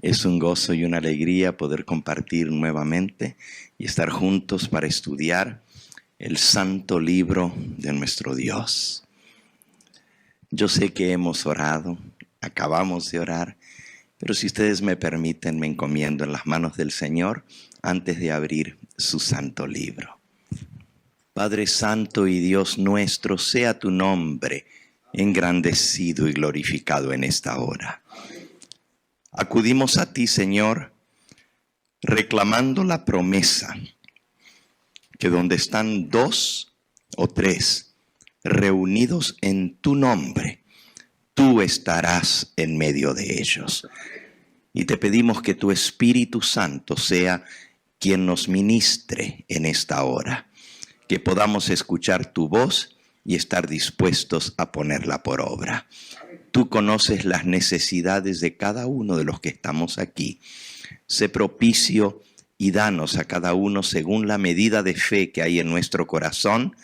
Es un gozo y una alegría poder compartir nuevamente y estar juntos para estudiar el santo libro de nuestro Dios. Yo sé que hemos orado, acabamos de orar, pero si ustedes me permiten, me encomiendo en las manos del Señor antes de abrir su santo libro. Padre Santo y Dios nuestro, sea tu nombre engrandecido y glorificado en esta hora. Acudimos a ti, Señor, reclamando la promesa que donde están dos o tres reunidos en tu nombre, tú estarás en medio de ellos. Y te pedimos que tu Espíritu Santo sea quien nos ministre en esta hora, que podamos escuchar tu voz y estar dispuestos a ponerla por obra. Tú conoces las necesidades de cada uno de los que estamos aquí. Sé propicio y danos a cada uno según la medida de fe que hay en nuestro corazón,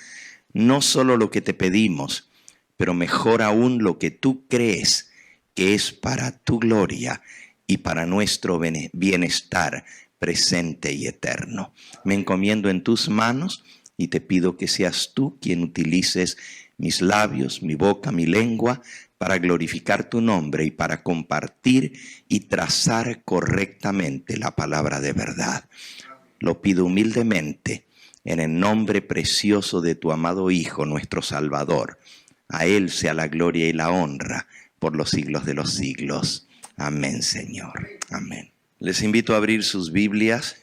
no solo lo que te pedimos, pero mejor aún lo que tú crees que es para tu gloria y para nuestro bienestar presente y eterno. Me encomiendo en tus manos y te pido que seas tú quien utilices mis labios, mi boca, mi lengua, para glorificar tu nombre y para compartir y trazar correctamente la palabra de verdad. Lo pido humildemente en el nombre precioso de tu amado Hijo, nuestro Salvador. A Él sea la gloria y la honra por los siglos de los siglos. Amén, Señor. Amén. Les invito a abrir sus Biblias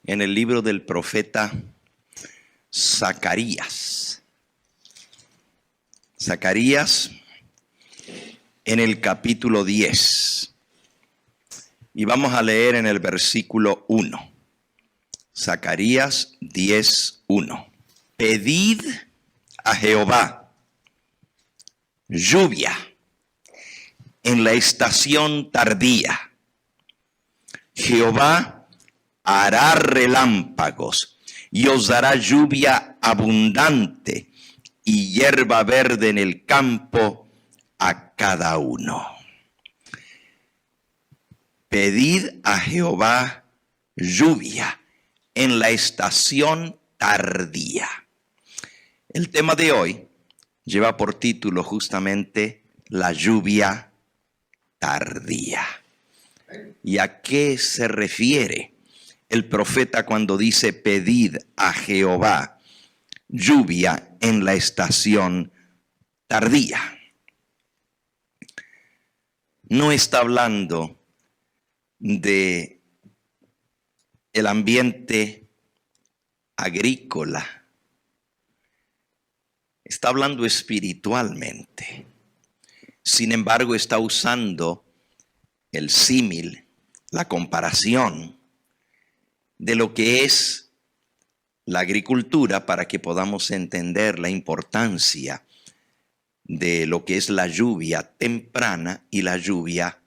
en el libro del profeta Zacarías. Zacarías en el capítulo 10. Y vamos a leer en el versículo 1. Zacarías 10:1. Pedid a Jehová lluvia en la estación tardía. Jehová hará relámpagos y os dará lluvia abundante y hierba verde en el campo a cada uno. Pedid a Jehová lluvia en la estación tardía. El tema de hoy lleva por título justamente la lluvia tardía. ¿Y a qué se refiere el profeta cuando dice pedid a Jehová lluvia en la estación tardía? No está hablando de el ambiente agrícola. Está hablando espiritualmente. Sin embargo, está usando el símil, la comparación de lo que es la agricultura para que podamos entender la importancia de lo que es la lluvia temprana y la lluvia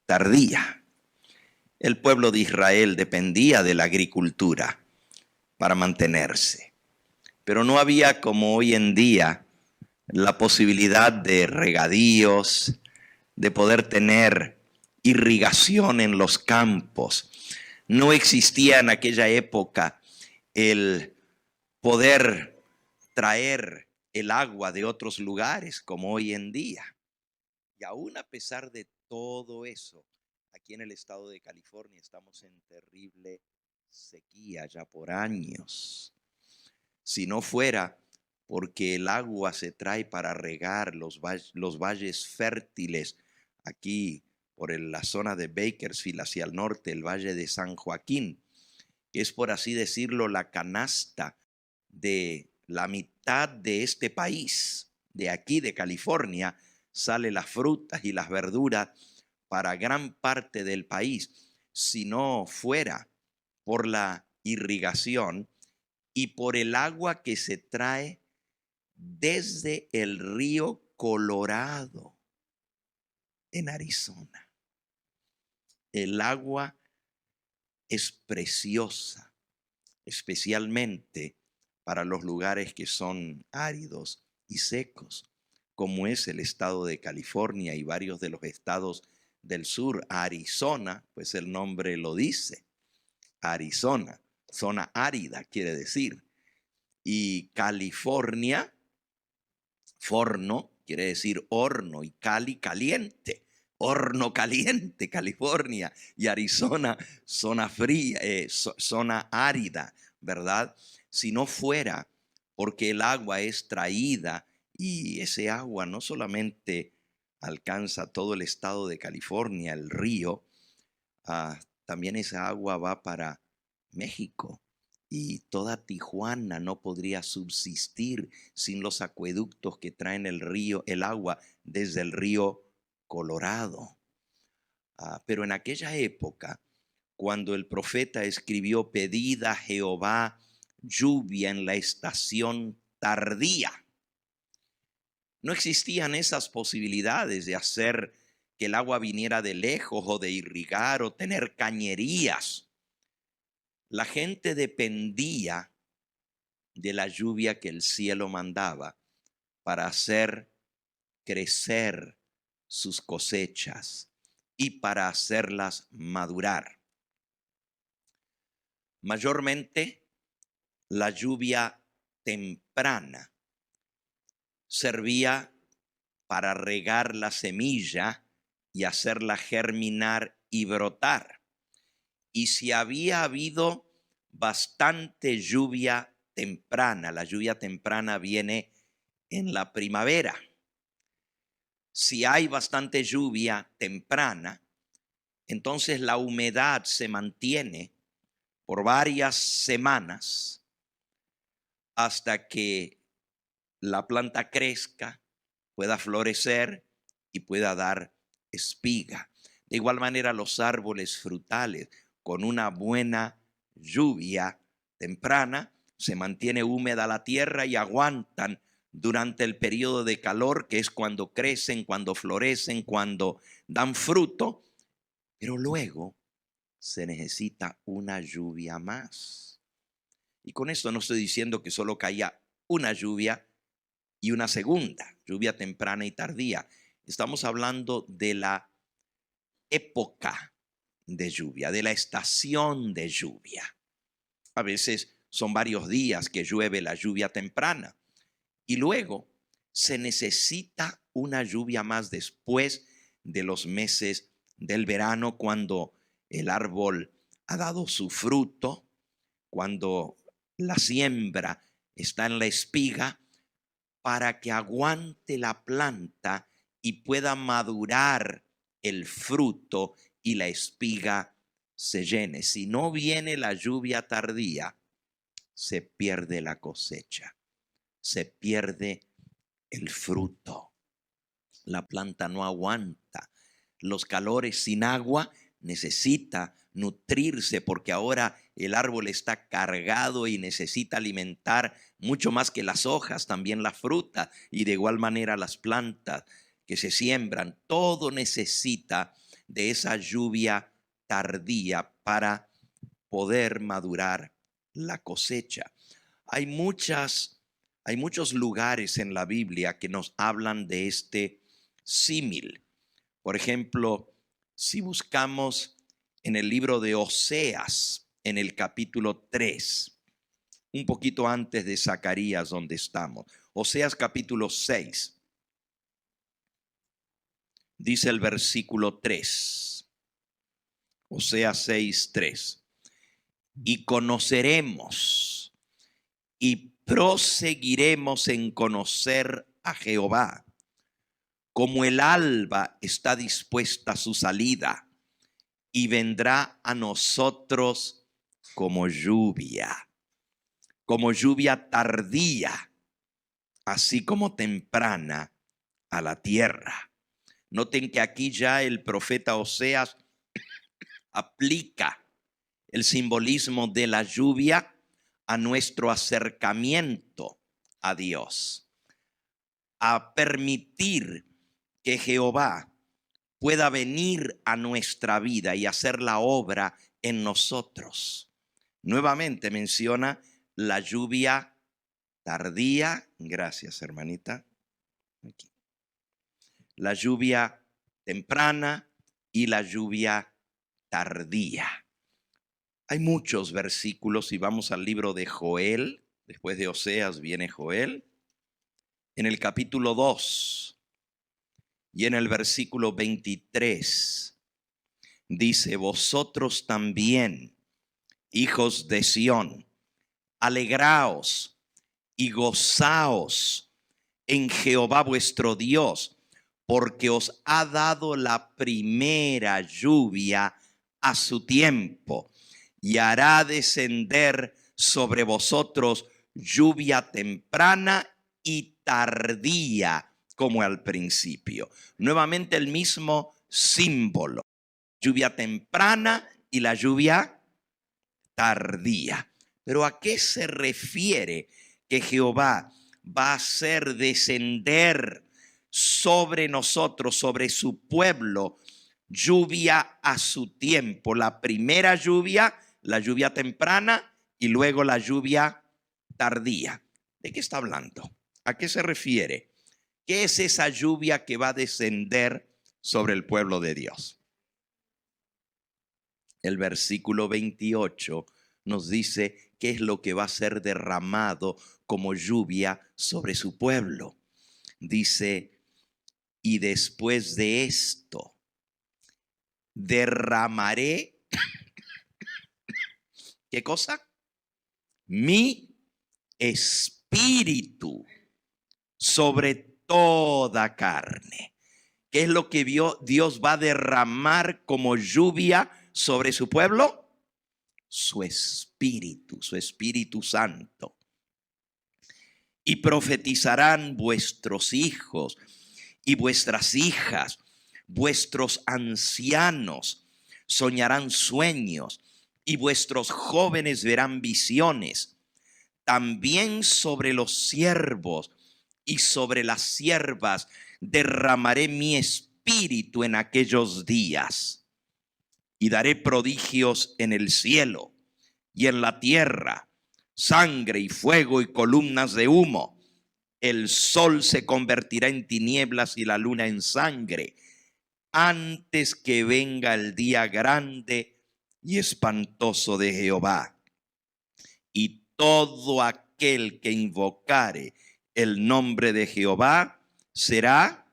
tardía. El pueblo de Israel dependía de la agricultura para mantenerse, pero no había como hoy en día la posibilidad de regadíos, de poder tener irrigación en los campos. No existía en aquella época el poder traer el agua de otros lugares como hoy en día. Y aún a pesar de todo eso, aquí en el estado de California estamos en terrible sequía ya por años. Si no fuera porque el agua se trae para regar los valles fértiles aquí por la zona de Bakersfield hacia el norte, el Valle de San Joaquín, que es, por así decirlo, la canasta de la mitad de este país. De aquí, de California, sale las frutas y las verduras para gran parte del país. Si no fuera por la irrigación y por el agua que se trae desde el río Colorado en Arizona. El agua es preciosa, especialmente para los lugares que son áridos y secos, como es el estado de California y varios de los estados del sur, Arizona, pues el nombre lo dice, Arizona, zona árida quiere decir. Y California, forno, quiere decir horno, y Cali, caliente. Horno caliente, California, y Arizona, zona fría, zona árida, ¿verdad? Si no fuera porque el agua es traída y ese agua no solamente alcanza todo el estado de California, el río, también esa agua va para México. Y toda Tijuana no podría subsistir sin los acueductos que traen el río, el agua desde el río Colorado. Pero en aquella época, cuando el profeta escribió, pedid a Jehová lluvia en la estación tardía, no existían esas posibilidades de hacer que el agua viniera de lejos o de irrigar o tener cañerías. La gente dependía de la lluvia que el cielo mandaba para hacer crecer sus cosechas y para hacerlas madurar. Mayormente, la lluvia temprana servía para regar la semilla y hacerla germinar y brotar. Y si había habido bastante lluvia temprana, la lluvia temprana viene en la primavera. Si hay bastante lluvia temprana, entonces la humedad se mantiene por varias semanas hasta que la planta crezca, pueda florecer y pueda dar espiga. De igual manera, los árboles frutales, con una buena lluvia temprana, se mantiene húmeda la tierra y aguantan durante el periodo de calor, que es cuando crecen, cuando florecen, cuando dan fruto, pero luego se necesita una lluvia más. Y con esto no estoy diciendo que solo caía una lluvia y una segunda, lluvia temprana y tardía. Estamos hablando de la época de lluvia, de la estación de lluvia. A veces son varios días que llueve la lluvia temprana y luego se necesita una lluvia más después de los meses del verano, cuando el árbol ha dado su fruto, cuando la siembra está en la espiga, para que aguante la planta y pueda madurar el fruto y la espiga se llene. Si no viene la lluvia tardía, se pierde la cosecha, se pierde el fruto. La planta no aguanta los calores. Sin agua necesita nutrirse, porque ahora el árbol está cargado y necesita alimentar mucho más que las hojas, también la fruta, y de igual manera las plantas que se siembran. Todo necesita de esa lluvia tardía para poder madurar la cosecha. Hay muchos lugares en la Biblia que nos hablan de este símil. Por ejemplo, si buscamos en el libro de Oseas, en el capítulo 3, un poquito antes de Zacarías donde estamos. Oseas capítulo 6, dice el versículo 3. Oseas 6:3. Y conoceremos y proseguiremos en conocer a Jehová, como el alba está dispuesta a su salida, y vendrá a nosotros como lluvia tardía, así como temprana a la tierra. Noten que aquí ya el profeta Oseas aplica el simbolismo de la lluvia a nuestro acercamiento a Dios, a permitir que Jehová pueda venir a nuestra vida y hacer la obra en nosotros. Nuevamente menciona la lluvia tardía. Gracias, hermanita. Aquí. La lluvia temprana y la lluvia tardía. Hay muchos versículos y vamos al libro de Joel. Después de Oseas viene Joel. En el capítulo 2 y en el versículo 23 dice: vosotros también, hijos de Sión, alegraos y gozaos en Jehová vuestro Dios, porque os ha dado la primera lluvia a su tiempo, y hará descender sobre vosotros lluvia temprana y tardía como al principio. Nuevamente el mismo símbolo: lluvia temprana y la lluvia tardía. Pero ¿a qué se refiere que Jehová va a hacer descender sobre nosotros, sobre su pueblo, lluvia a su tiempo? La primera lluvia, la lluvia temprana, y luego la lluvia tardía. ¿De qué está hablando? ¿A qué se refiere? ¿Qué es esa lluvia que va a descender sobre el pueblo de Dios? El versículo 28 nos dice qué es lo que va a ser derramado como lluvia sobre su pueblo. Dice: y después de esto derramaré, ¿qué cosa? Mi espíritu sobre toda carne. ¿Qué es lo que Dios va a derramar como lluvia sobre su pueblo? Su Espíritu Santo. Y profetizarán vuestros hijos y vuestras hijas, vuestros ancianos soñarán sueños, y vuestros jóvenes verán visiones. También sobre los siervos y sobre las siervas derramaré mi espíritu en aquellos días, y daré prodigios en el cielo y en la tierra, sangre y fuego y columnas de humo. El sol se convertirá en tinieblas y la luna en sangre, antes que venga el día grande y espantoso de Jehová. Y todo aquel que invocare el nombre de Jehová será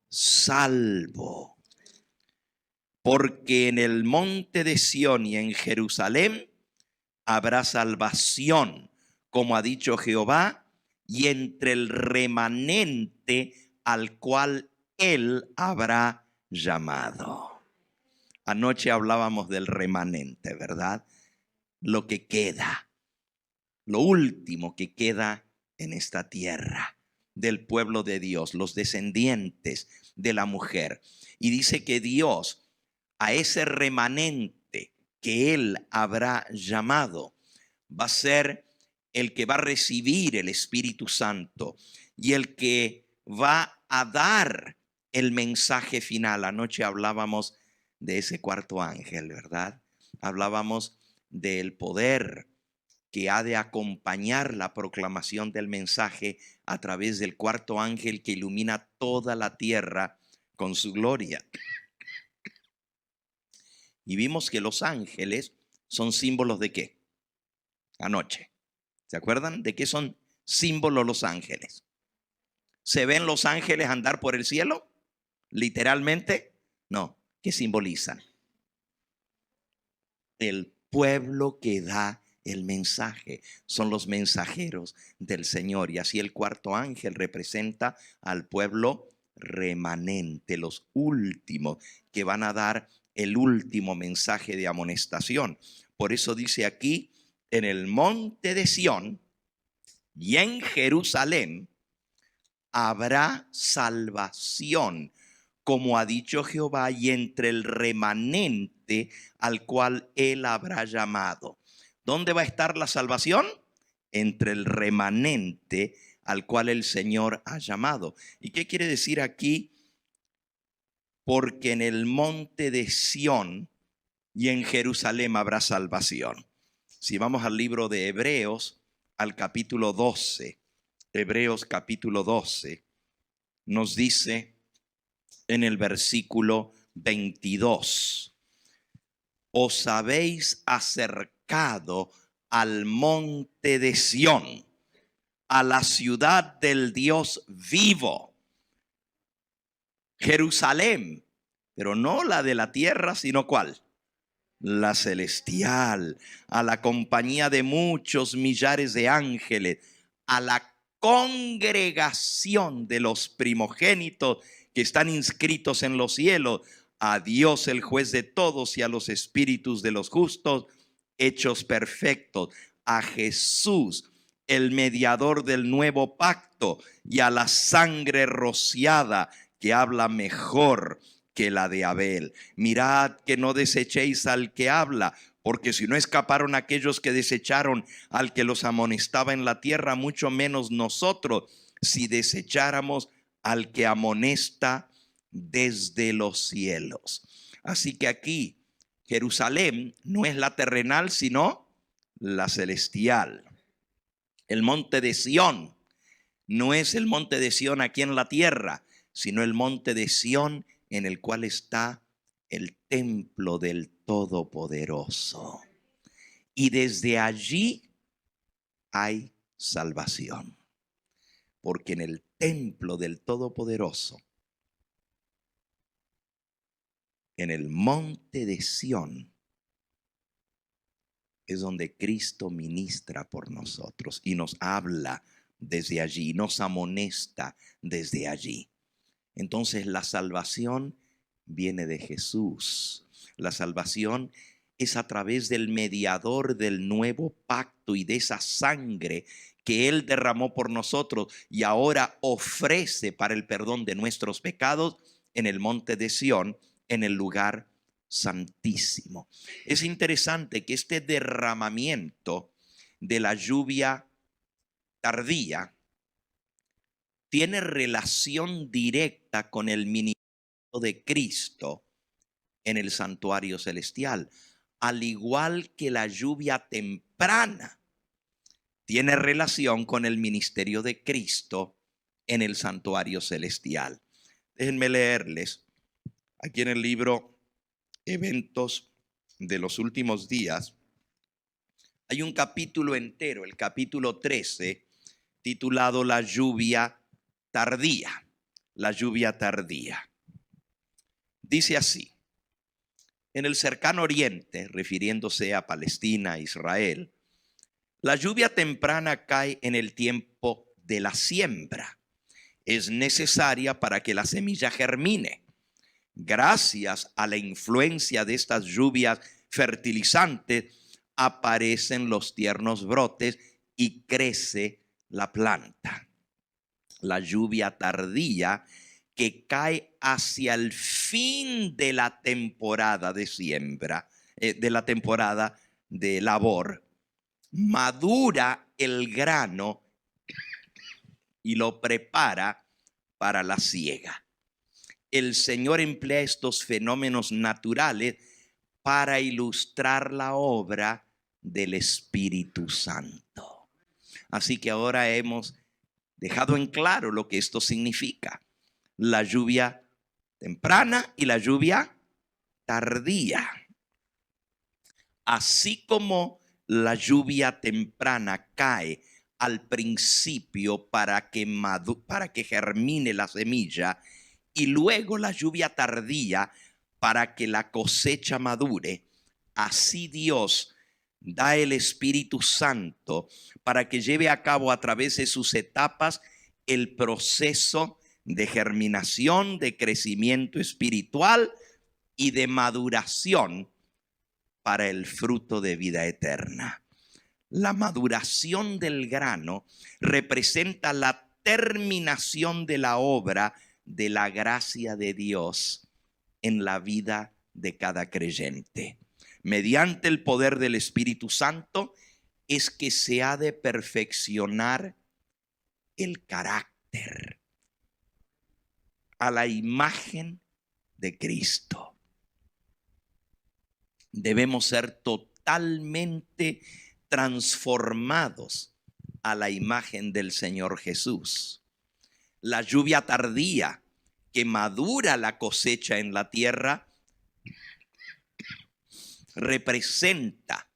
salvo. Porque en el monte de Sión y en Jerusalén habrá salvación, como ha dicho Jehová, y entre el remanente al cual él habrá llamado. Anoche hablábamos del remanente, ¿verdad? Lo que queda, lo último que queda en esta tierra del pueblo de Dios, los descendientes de la mujer. Y dice que Dios, a ese remanente que él habrá llamado, va a ser el que va a recibir el Espíritu Santo y el que va a dar el mensaje final. Anoche hablábamos de ese cuarto ángel, ¿verdad? Hablábamos del poder que ha de acompañar la proclamación del mensaje a través del cuarto ángel que ilumina toda la tierra con su gloria. Y vimos que los ángeles son símbolos ¿de qué? Anoche. ¿Se acuerdan de qué son símbolos los ángeles? ¿Se ven los ángeles andar por el cielo? Literalmente, no. ¿Qué simbolizan? El pueblo que da el mensaje. Son los mensajeros del Señor. Y así el cuarto ángel representa al pueblo remanente, los últimos que van a dar el último mensaje de amonestación. Por eso dice aquí: en el monte de Sión y en Jerusalén habrá salvación, como ha dicho Jehová, y entre el remanente al cual él habrá llamado. ¿Dónde va a estar la salvación? Entre el remanente al cual el Señor ha llamado. ¿Y qué quiere decir aquí? Porque en el monte de Sión y en Jerusalén habrá salvación. Si vamos al libro de Hebreos, al capítulo 12, Hebreos capítulo 12, nos dice en el versículo 22. Os habéis acercado al monte de Sión, a la ciudad del Dios vivo, Jerusalén, pero no la de la tierra, sino ¿cuál? La celestial, a la compañía de muchos millares de ángeles, a la congregación de los primogénitos que están inscritos en los cielos, a Dios el juez de todos y a los espíritus de los justos hechos perfectos, a Jesús el mediador del nuevo pacto y a la sangre rociada que habla mejor que la de Abel. Mirad que no desechéis al que habla, porque si no escaparon aquellos que desecharon al que los amonestaba en la tierra, mucho menos nosotros si desecháramos al que amonesta desde los cielos. Así que aquí Jerusalén no es la terrenal, sino la celestial. El monte de Sión no es el monte de Sión aquí en la tierra, sino el monte de Sión en el cual está el templo del Todopoderoso. Y desde allí hay salvación. Porque en el templo del Todopoderoso, en el monte de Sión, es donde Cristo ministra por nosotros y nos habla desde allí, nos amonesta desde allí. Entonces la salvación viene de Jesús. La salvación es a través del mediador del nuevo pacto y de esa sangre que Él derramó por nosotros y ahora ofrece para el perdón de nuestros pecados en el monte de Sión, en el lugar santísimo. Es interesante que este derramamiento de la lluvia tardía tiene relación directa con el ministerio de Cristo en el santuario celestial, al igual que la lluvia temprana tiene relación con el ministerio de Cristo en el santuario celestial. Déjenme leerles aquí en el libro Eventos de los Últimos Días. Hay un capítulo entero, el capítulo 13, titulado La lluvia tardía. La lluvia tardía. Dice así: en el cercano oriente, refiriéndose a Palestina, Israel, la lluvia temprana cae en el tiempo de la siembra. Es necesaria para que la semilla germine. Gracias a la influencia de estas lluvias fertilizantes, aparecen los tiernos brotes y crece la planta. La lluvia tardía que cae hacia el fin de la temporada de siembra, de la temporada de labor, madura el grano y lo prepara para la siega. El Señor emplea estos fenómenos naturales para ilustrar la obra del Espíritu Santo. Así que ahora hemos dejado en claro lo que esto significa: la lluvia temprana y la lluvia tardía. Así como la lluvia temprana cae al principio para que germine la semilla, y luego la lluvia tardía para que la cosecha madure, así Dios da el Espíritu Santo para que lleve a cabo a través de sus etapas el proceso de germinación, de crecimiento espiritual y de maduración para el fruto de vida eterna. La maduración del grano representa la terminación de la obra de la gracia de Dios en la vida de cada creyente. Mediante el poder del Espíritu Santo es que se ha de perfeccionar el carácter a la imagen de Cristo. Debemos ser totalmente transformados a la imagen del Señor Jesús. La lluvia tardía que madura la cosecha en la tierra, representa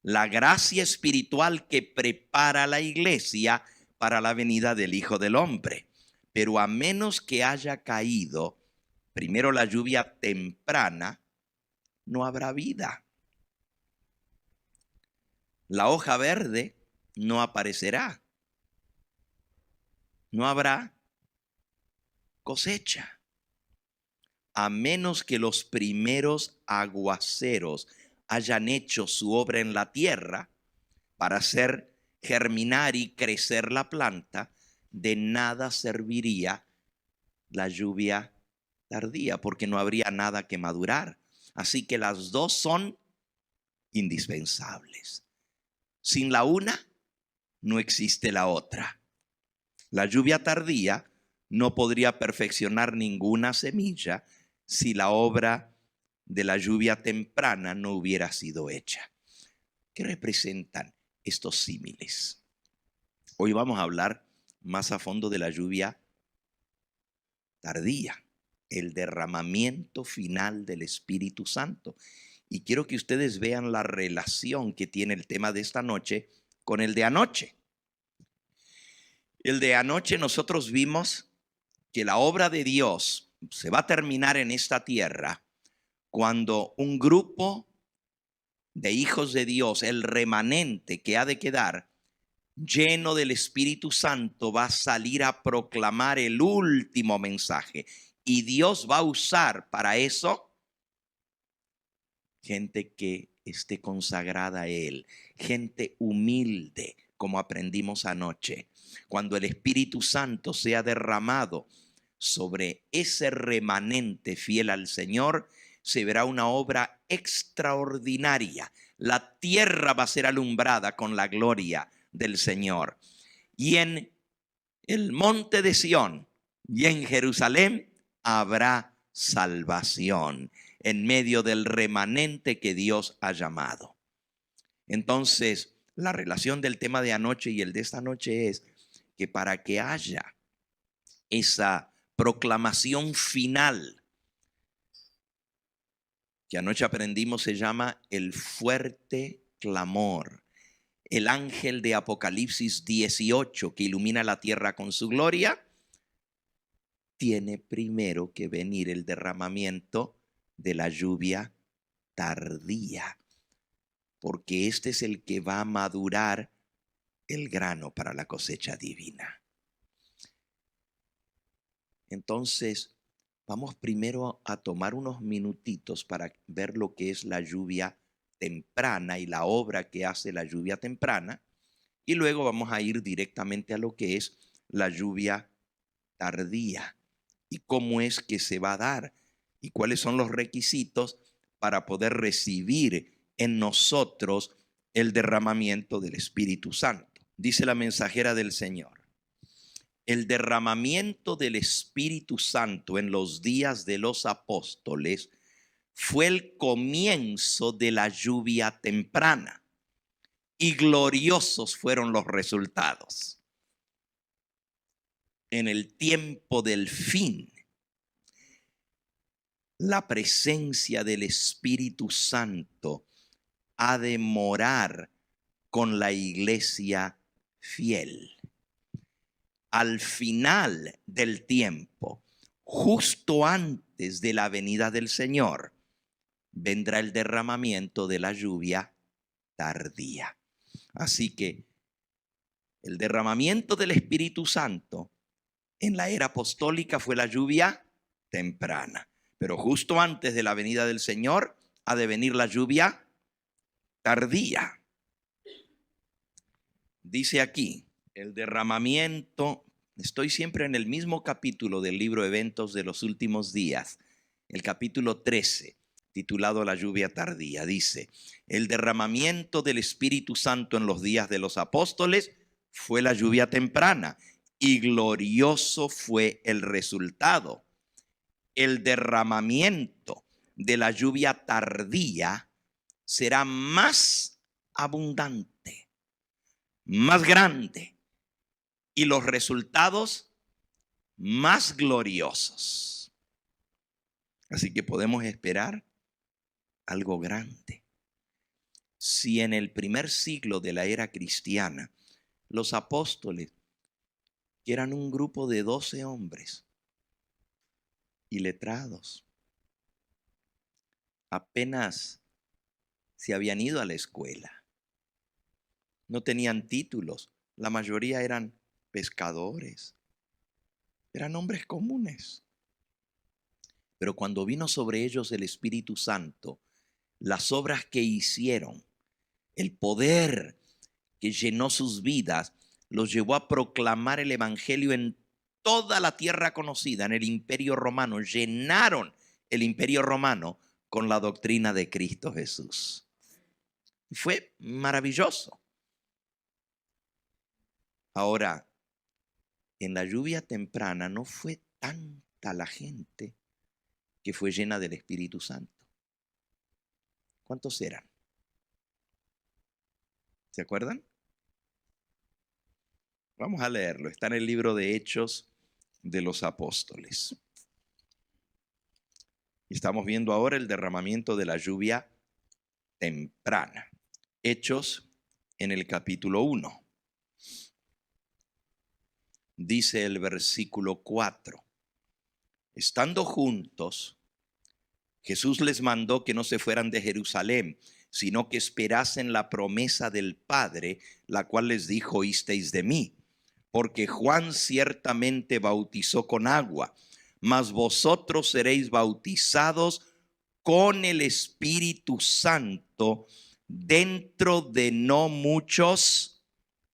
la gracia espiritual que prepara la iglesia para la venida del Hijo del Hombre. Pero a menos que haya caído primero la lluvia temprana, no habrá vida. La hoja verde no aparecerá. No habrá cosecha. A menos que los primeros aguaceros hayan hecho su obra en la tierra para hacer germinar y crecer la planta, de nada serviría la lluvia tardía, porque no habría nada que madurar. Así que las dos son indispensables. Sin la una, no existe la otra. La lluvia tardía no podría perfeccionar ninguna semilla si la obra de la lluvia temprana no hubiera sido hecha. ¿Qué representan estos símiles? Hoy vamos a hablar más a fondo de la lluvia tardía, el derramamiento final del Espíritu Santo. Y quiero que ustedes vean la relación que tiene el tema de esta noche con el de anoche. El de anoche nosotros vimos que la obra de Dios se va a terminar en esta tierra cuando un grupo de hijos de Dios, el remanente que ha de quedar, lleno del Espíritu Santo, va a salir a proclamar el último mensaje. Y Dios va a usar para eso gente que esté consagrada a Él, gente humilde, como aprendimos anoche. Cuando el Espíritu Santo sea derramado sobre ese remanente fiel al Señor, se verá una obra extraordinaria. La tierra va a ser alumbrada con la gloria del Señor. Y en el monte de Sión y en Jerusalén habrá salvación en medio del remanente que Dios ha llamado. Entonces, la relación del tema de anoche y el de esta noche es que para que haya esa proclamación final que anoche aprendimos, se llama el fuerte clamor. El ángel de Apocalipsis 18 que ilumina la tierra con su gloria, tiene primero que venir el derramamiento de la lluvia tardía, porque este es el que va a madurar el grano para la cosecha divina. Entonces, vamos primero a tomar unos minutitos para ver lo que es la lluvia temprana y la obra que hace la lluvia temprana, y luego vamos a ir directamente a lo que es la lluvia tardía y cómo es que se va a dar y cuáles son los requisitos para poder recibir en nosotros el derramamiento del Espíritu Santo. Dice la mensajera del Señor: el derramamiento del Espíritu Santo en los días de los apóstoles fue el comienzo de la lluvia temprana, y gloriosos fueron los resultados. En el tiempo del fin, la presencia del Espíritu Santo ha de morar con la iglesia fiel. Al final del tiempo, justo antes de la venida del Señor, vendrá el derramamiento de la lluvia tardía. Así que el derramamiento del Espíritu Santo en la era apostólica fue la lluvia temprana, pero justo antes de la venida del Señor ha de venir la lluvia tardía. Dice aquí, el derramamiento, estoy siempre en el mismo capítulo del libro Eventos de los Últimos Días, el capítulo 13, titulado La lluvia tardía. Dice, el derramamiento del Espíritu Santo en los días de los apóstoles fue la lluvia temprana, y glorioso fue el resultado. El derramamiento de la lluvia tardía será más abundante, más grande, y los resultados más gloriosos. Así que podemos esperar algo grande. Si en el primer siglo de la era cristiana, los apóstoles, que eran un grupo de 12 hombres iletrados, apenas se habían ido a la escuela, no tenían títulos, la mayoría eran pescadores, eran hombres comunes. Pero cuando vino sobre ellos el Espíritu Santo, las obras que hicieron, el poder que llenó sus vidas, los llevó a proclamar el Evangelio en toda la tierra conocida, en el Imperio Romano. Llenaron el Imperio Romano con la doctrina de Cristo Jesús. Fue maravilloso. Ahora, en la lluvia temprana no fue tanta la gente que fue llena del Espíritu Santo. ¿Cuántos eran? ¿Se acuerdan? Vamos a leerlo. Está en el libro de Hechos de los Apóstoles. Estamos viendo ahora el derramamiento de la lluvia temprana. Hechos en el capítulo 1. Dice el versículo 4. Estando juntos, Jesús les mandó que no se fueran de Jerusalén, sino que esperasen la promesa del Padre, la cual les dijo: oísteis de mí. Porque Juan ciertamente bautizó con agua, mas vosotros seréis bautizados con el Espíritu Santo dentro de no muchos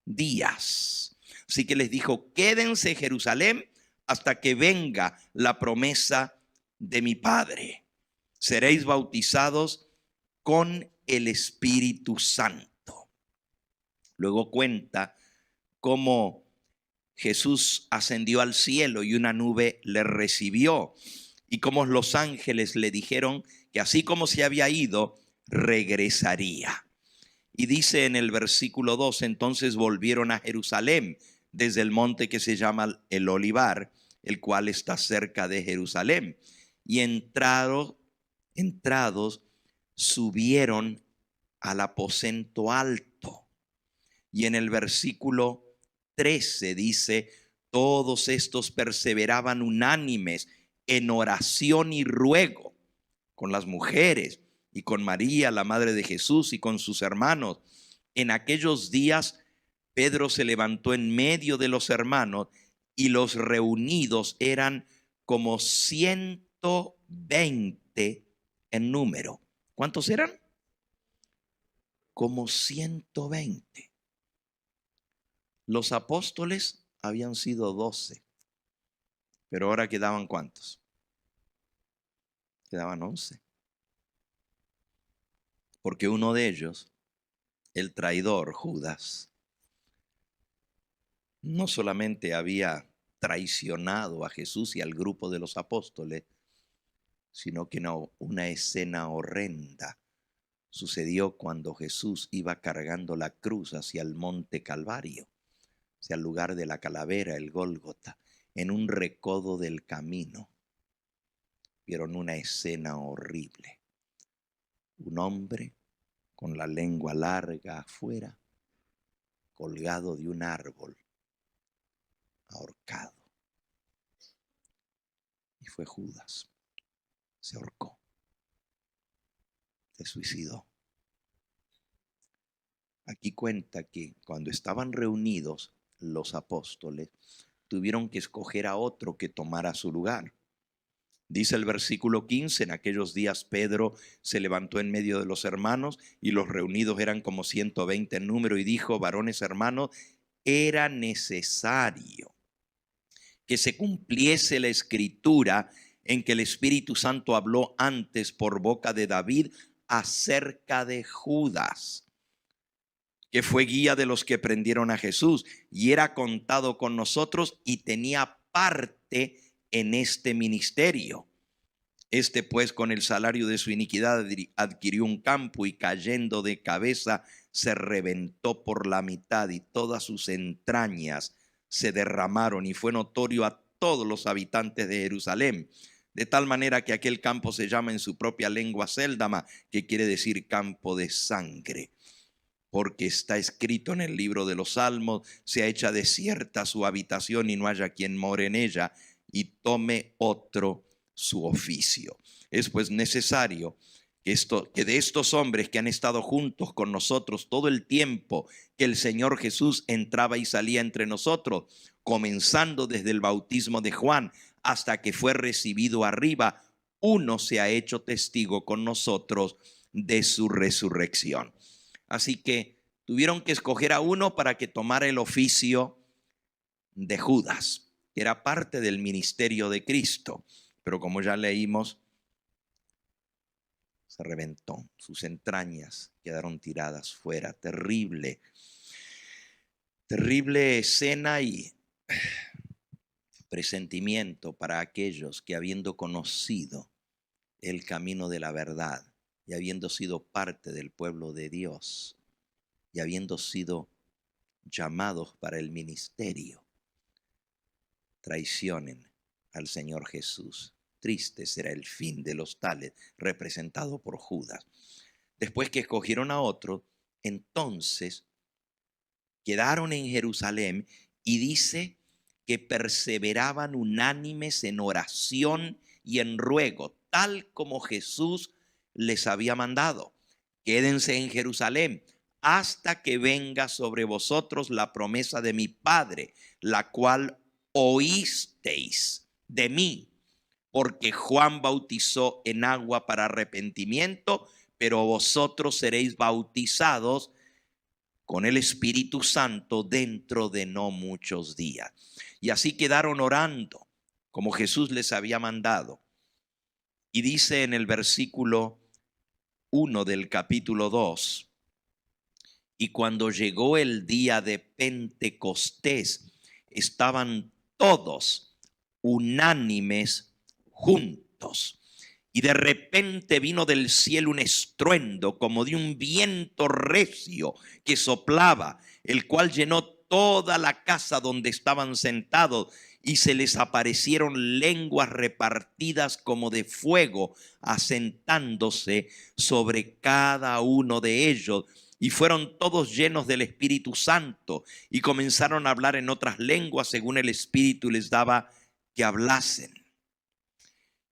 días. Así que les dijo: quédense en Jerusalén hasta que venga la promesa de mi Padre. Seréis bautizados con el Espíritu Santo. Luego cuenta cómo Jesús ascendió al cielo y una nube le recibió, y cómo los ángeles le dijeron que así como se había ido, regresaría. Y dice en el versículo 2, entonces volvieron a Jerusalén desde el monte que se llama el Olivar, el cual está cerca de Jerusalén. Y entrados, subieron al aposento alto. Y en el versículo 13 dice: todos estos perseveraban unánimes en oración y ruego con las mujeres y con María, la madre de Jesús, y con sus hermanos. En aquellos días Pedro se levantó en medio de los hermanos, y los reunidos eran como 120 en número. ¿Cuántos eran? Como 120. Los apóstoles habían sido 12, pero ahora quedaban ¿cuántos? Quedaban 11. Porque uno de ellos, el traidor Judas, no solamente había traicionado a Jesús y al grupo de los apóstoles, sino que una escena horrenda sucedió cuando Jesús iba cargando la cruz hacia el monte Calvario, hacia el lugar de la calavera, el Gólgota. En un recodo del camino vieron una escena horrible. Un hombre con la lengua larga afuera, colgado de un árbol, ahorcado. Y fue Judas. Se ahorcó. Se suicidó. Aquí cuenta que cuando estaban reunidos los apóstoles, tuvieron que escoger a otro que tomara su lugar. Dice el versículo 15, en aquellos días Pedro se levantó en medio de los hermanos, y los reunidos eran como 120 en número, y dijo: varones hermanos, era necesario que se cumpliese la escritura en que el Espíritu Santo habló antes por boca de David acerca de Judas, que fue guía de los que prendieron a Jesús, y era contado con nosotros y tenía parte en este ministerio. Este pues con el salario de su iniquidad adquirió un campo, y cayendo de cabeza se reventó por la mitad, y todas sus entrañas se derramaron, y fue notorio a todos los habitantes de Jerusalén. de tal manera que aquel campo se llama en su propia lengua Séldama, que quiere decir campo de sangre. Porque está escrito en el libro de los Salmos, sea hecha desierta su habitación y no haya quien more en ella, y tome otro su oficio. Es pues necesario que de estos hombres que han estado juntos con nosotros todo el tiempo que el Señor Jesús entraba y salía entre nosotros, comenzando desde el bautismo de Juan hasta que fue recibido arriba, uno se ha hecho testigo con nosotros de su resurrección. Así que tuvieron que escoger a uno para que tomara el oficio de Judas, que era parte del ministerio de Cristo. Pero como ya leímos, se reventó, sus entrañas quedaron tiradas fuera. Terrible, terrible escena y presentimiento para aquellos que, habiendo conocido el camino de la verdad y habiendo sido parte del pueblo de Dios y habiendo sido llamados para el ministerio, traicionen al Señor Jesús. Triste será el fin de los tales, representado por Judas. Después que escogieron a otro, entonces quedaron en Jerusalén y dice que perseveraban unánimes en oración y en ruego, tal como Jesús les había mandado. Quédense en Jerusalén hasta que venga sobre vosotros la promesa de mi Padre, la cual oísteis de mí, porque Juan bautizó en agua para arrepentimiento, pero vosotros seréis bautizados con el Espíritu Santo dentro de no muchos días. Y así quedaron orando, como Jesús les había mandado. Y dice en el versículo 1 del capítulo 2, y cuando llegó el día de Pentecostés, estaban todos unánimes juntos. Y de repente vino del cielo un estruendo como de un viento recio que soplaba, el cual llenó toda la casa donde estaban sentados, y se les aparecieron lenguas repartidas como de fuego, asentándose sobre cada uno de ellos. Y fueron todos llenos del Espíritu Santo y comenzaron a hablar en otras lenguas según el Espíritu les daba que hablasen.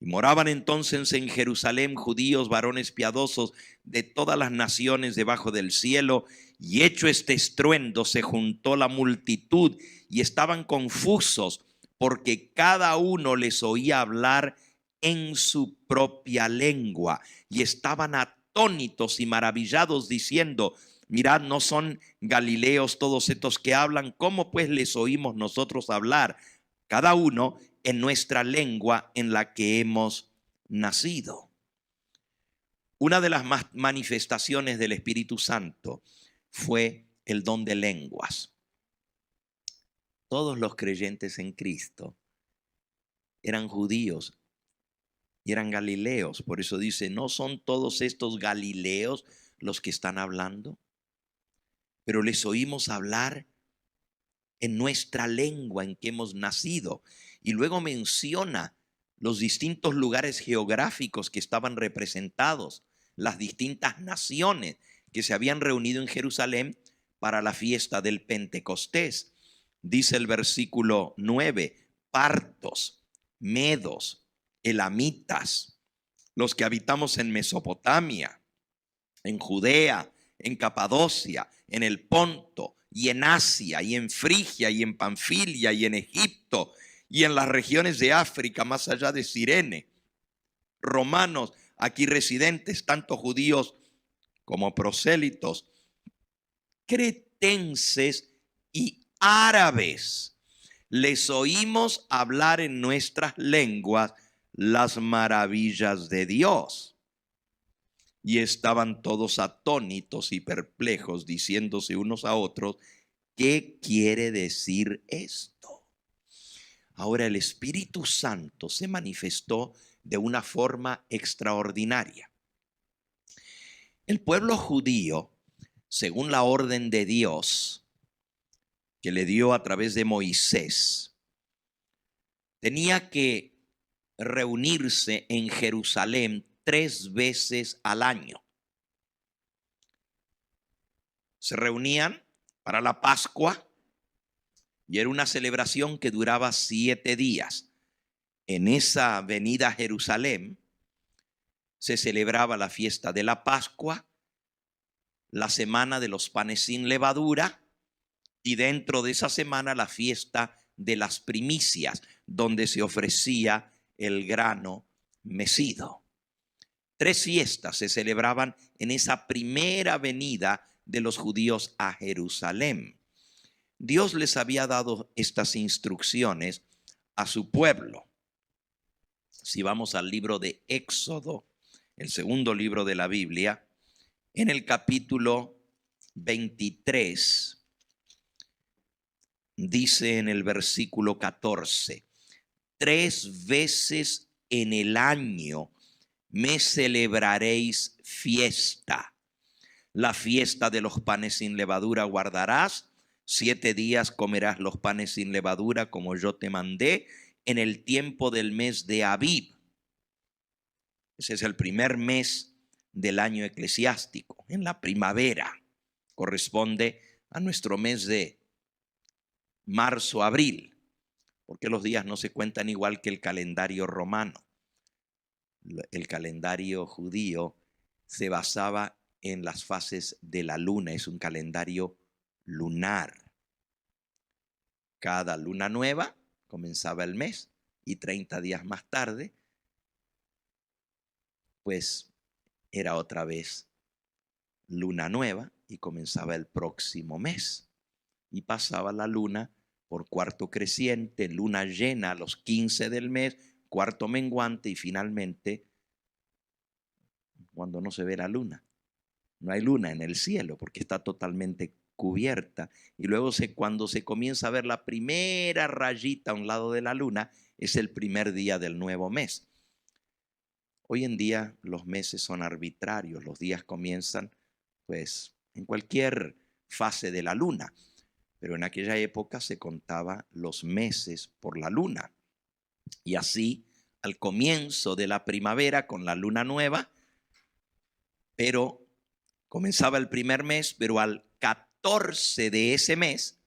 Y moraban entonces en Jerusalén judíos, varones piadosos de todas las naciones debajo del cielo. Y hecho este estruendo, se juntó la multitud y estaban confusos, porque cada uno les oía hablar en su propia lengua. Y estaban atónitos y maravillados, diciendo: mirad, ¿no son galileos todos estos que hablan? ¿Cómo pues les oímos nosotros hablar, cada uno en nuestra lengua en la que hemos nacido? Una de las manifestaciones del Espíritu Santo fue el don de lenguas. Todos los creyentes en Cristo eran judíos y eran galileos. Por eso dice: ¿no son todos estos galileos los que están hablando? Pero les oímos hablar en nuestra lengua en que hemos nacido. Y luego menciona los distintos lugares geográficos que estaban representados, las distintas naciones que se habían reunido en Jerusalén para la fiesta del Pentecostés. Dice el versículo 9: partos, medos, elamitas, los que habitamos en Mesopotamia, en Judea, en Capadocia, en el Ponto, y en Asia, y en Frigia, y en Panfilia, y en Egipto, y en las regiones de África, más allá de Cirene, romanos aquí residentes, tanto judíos como prosélitos, cretenses y árabes. Les oímos hablar en nuestras lenguas las maravillas de Dios. Y estaban todos atónitos y perplejos, diciéndose unos a otros: ¿qué quiere decir esto? Ahora el Espíritu Santo se manifestó de una forma extraordinaria. El pueblo judío, según la orden de Dios que le dio a través de Moisés, tenía que reunirse en Jerusalén 3 veces al año. Se reunían para la Pascua y era una celebración que duraba 7 días. En esa venida a Jerusalén se celebraba la fiesta de la Pascua, la semana de los panes sin levadura y dentro de esa semana la fiesta de las primicias, donde se ofrecía el grano mecido. 3 fiestas se celebraban en esa primera venida de los judíos a Jerusalén. Dios les había dado estas instrucciones a su pueblo. Si vamos al libro de Éxodo, el segundo libro de la Biblia, en el capítulo 23, dice en el versículo 14, 3 veces en el año me celebraréis fiesta. La fiesta de los panes sin levadura guardarás. 7 días comerás los panes sin levadura como yo te mandé en el tiempo del mes de Abib. Ese es el primer mes del año eclesiástico, en la primavera. Corresponde a nuestro mes de marzo, abril, porque los días no se cuentan igual que el calendario romano. El calendario judío se basaba en las fases de la luna, es un calendario lunar. Cada luna nueva comenzaba el mes y 30 días más tarde, pues era otra vez luna nueva y comenzaba el próximo mes. Y pasaba la luna por cuarto creciente, luna llena a los 15 del mes, cuarto menguante y finalmente cuando no se ve la luna. No hay luna en el cielo porque está totalmente cubierta. Y luego cuando se comienza a ver la primera rayita a un lado de la luna, es el primer día del nuevo mes. Hoy en día los meses son arbitrarios, los días comienzan pues en cualquier fase de la luna, pero en aquella época se contaba los meses por la luna. Y así, al comienzo de la primavera con la luna nueva, pero comenzaba el primer mes, pero al 14 de ese mes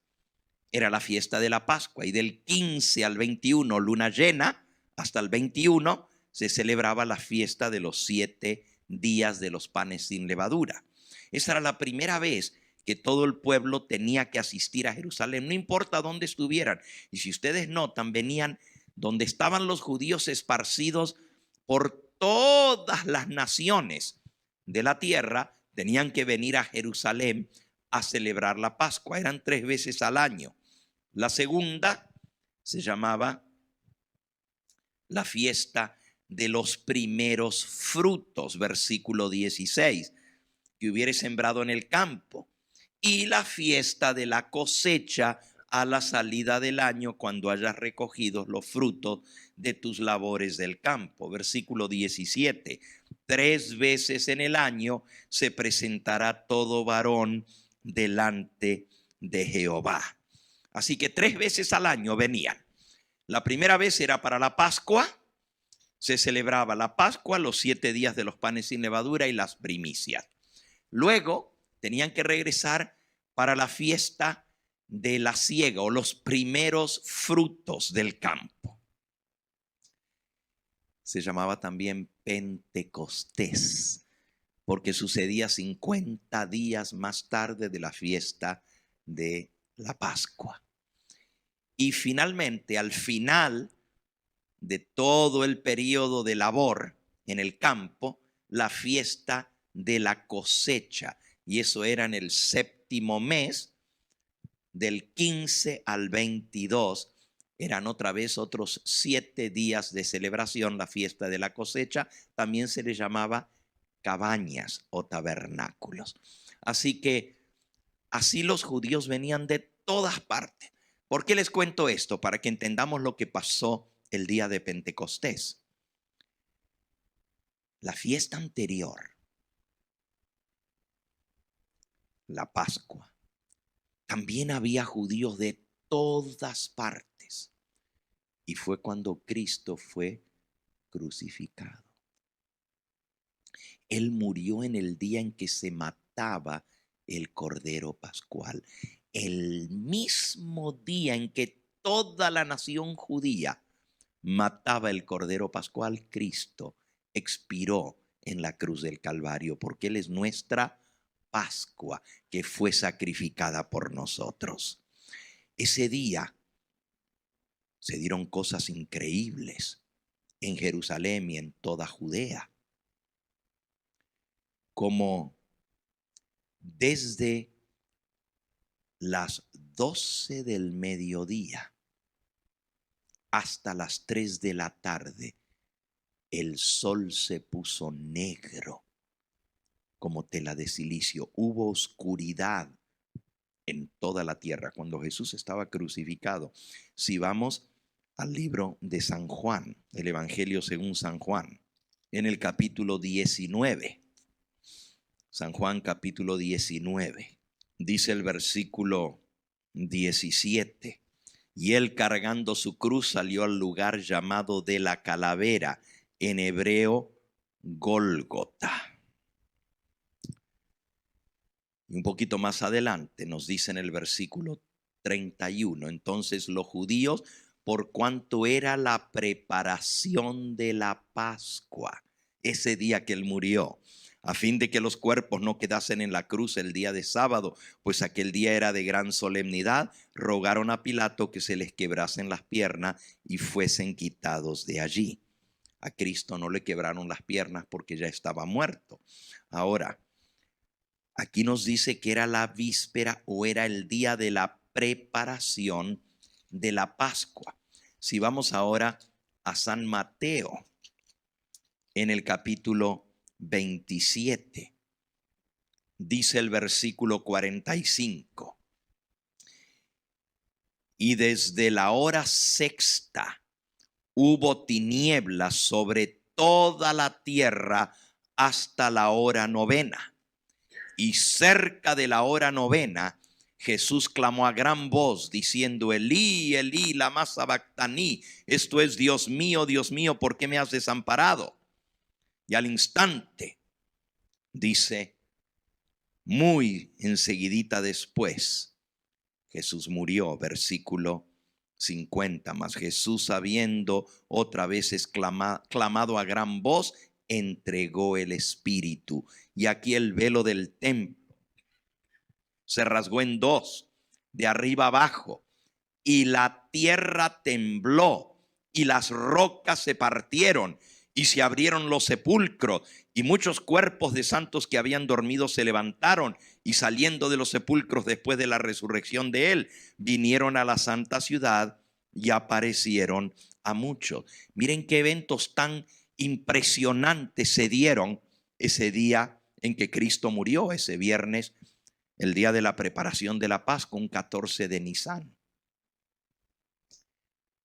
era la fiesta de la Pascua y del 15 al 21, luna llena, hasta el 21 se celebraba la fiesta de los 7 días de los panes sin levadura. Esa era la primera vez que todo el pueblo tenía que asistir a Jerusalén, no importa dónde estuvieran. Y si ustedes notan, venían donde estaban los judíos esparcidos por todas las naciones de la tierra, tenían que venir a Jerusalén a celebrar la Pascua. Eran 3 veces al año. La segunda se llamaba la fiesta de los primeros frutos, versículo 16, que hubiere sembrado en el campo, y la fiesta de la cosecha a la salida del año, cuando hayas recogido los frutos de tus labores del campo. Versículo 17, 3 veces en el año se presentará todo varón delante de Jehová. Así que 3 veces al año venían. La primera vez era para la Pascua. Se celebraba la Pascua, los 7 días de los panes sin levadura y las primicias. Luego tenían que regresar para la fiesta de la siega o los primeros frutos del campo. Se llamaba también Pentecostés, porque sucedía 50 días más tarde de la fiesta de la Pascua. Y finalmente, al final de todo el periodo de labor en el campo, la fiesta de la cosecha. Y eso era en el 7º mes, del 15 al 22. Eran otra vez otros 7 días de celebración, la fiesta de la cosecha. También se le llamaba cabañas o tabernáculos. Así que así los judíos venían de todas partes. ¿Por qué les cuento esto? Para que entendamos lo que pasó el día de Pentecostés. La fiesta anterior, la Pascua, también había judíos de todas partes. Y fue cuando Cristo fue crucificado. Él murió en el día en que se mataba el Cordero Pascual. El mismo día en que toda la nación judía mataba el Cordero Pascual, Cristo expiró en la cruz del Calvario, porque Él es nuestra Pascua que fue sacrificada por nosotros. Ese día se dieron cosas increíbles en Jerusalén y en toda Judea, como desde las 12 del mediodía hasta las 3 de la tarde, el sol se puso negro como tela de silicio. Hubo oscuridad en toda la tierra cuando Jesús estaba crucificado. Si vamos al libro de San Juan, el Evangelio según San Juan, en el capítulo 19, San Juan capítulo 19, dice el versículo 17, y él cargando su cruz salió al lugar llamado de la calavera, en hebreo Gólgota. Y un poquito más adelante nos dice en el versículo 31, entonces los judíos, por cuanto era la preparación de la Pascua, ese día que él murió, a fin de que los cuerpos no quedasen en la cruz el día de sábado, pues aquel día era de gran solemnidad, rogaron a Pilato que se les quebrasen las piernas y fuesen quitados de allí. A Cristo no le quebraron las piernas porque ya estaba muerto. Ahora, aquí nos dice que era la víspera o era el día de la preparación de la Pascua. Si vamos ahora a San Mateo, en el capítulo 27, dice el versículo 45, y desde la hora sexta hubo tinieblas sobre toda la tierra hasta la hora novena. Y cerca de la hora novena, Jesús clamó a gran voz diciendo: Elí, Elí, lama sabactaní. Esto es: Dios mío, ¿por qué me has desamparado? Y al instante, dice, muy enseguidita después, Jesús murió. Versículo 50. Mas Jesús, habiendo otra vez clamado a gran voz, entregó el espíritu. Y aquí el velo del templo se rasgó en dos, de arriba abajo, y la tierra tembló, y las rocas se partieron, y se abrieron los sepulcros, y muchos cuerpos de santos que habían dormido se levantaron, y saliendo de los sepulcros después de la resurrección de él, vinieron a la santa ciudad y aparecieron a muchos. Miren qué eventos tan impresionantes se dieron ese día en que Cristo murió, ese viernes, el día de la preparación de la Pascua, un 14 de Nisan.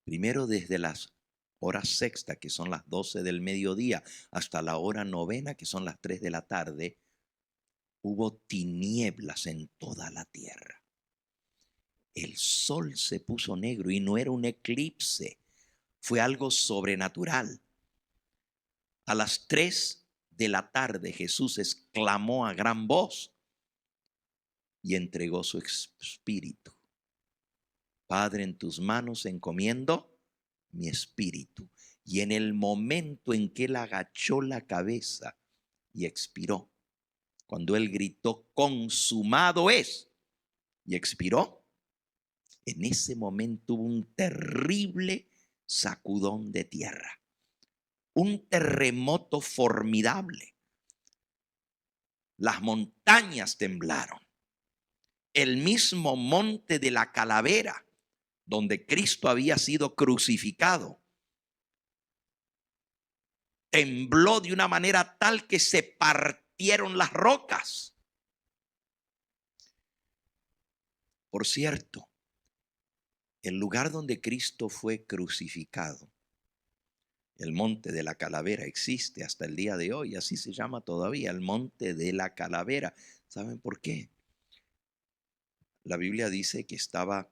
Primero, desde las horas sexta, que son las 12 del mediodía, hasta la hora novena, que son las 3 de la tarde, hubo tinieblas en toda la tierra. El sol se puso negro y no era un eclipse, fue algo sobrenatural. A las 3 de la tarde Jesús exclamó a gran voz y entregó su espíritu. Padre, en tus manos encomiendo mi espíritu. Y en el momento en que él agachó la cabeza y expiró, cuando él gritó: consumado es, y expiró, en ese momento hubo un terrible sacudón de tierra, un terremoto formidable. Las montañas temblaron. El mismo monte de la calavera, donde Cristo había sido crucificado, tembló de una manera tal que se partieron las rocas. Por cierto, el lugar donde Cristo fue crucificado, el monte de la calavera, existe hasta el día de hoy, así se llama todavía, el monte de la calavera. ¿Saben por qué? La Biblia dice que estaba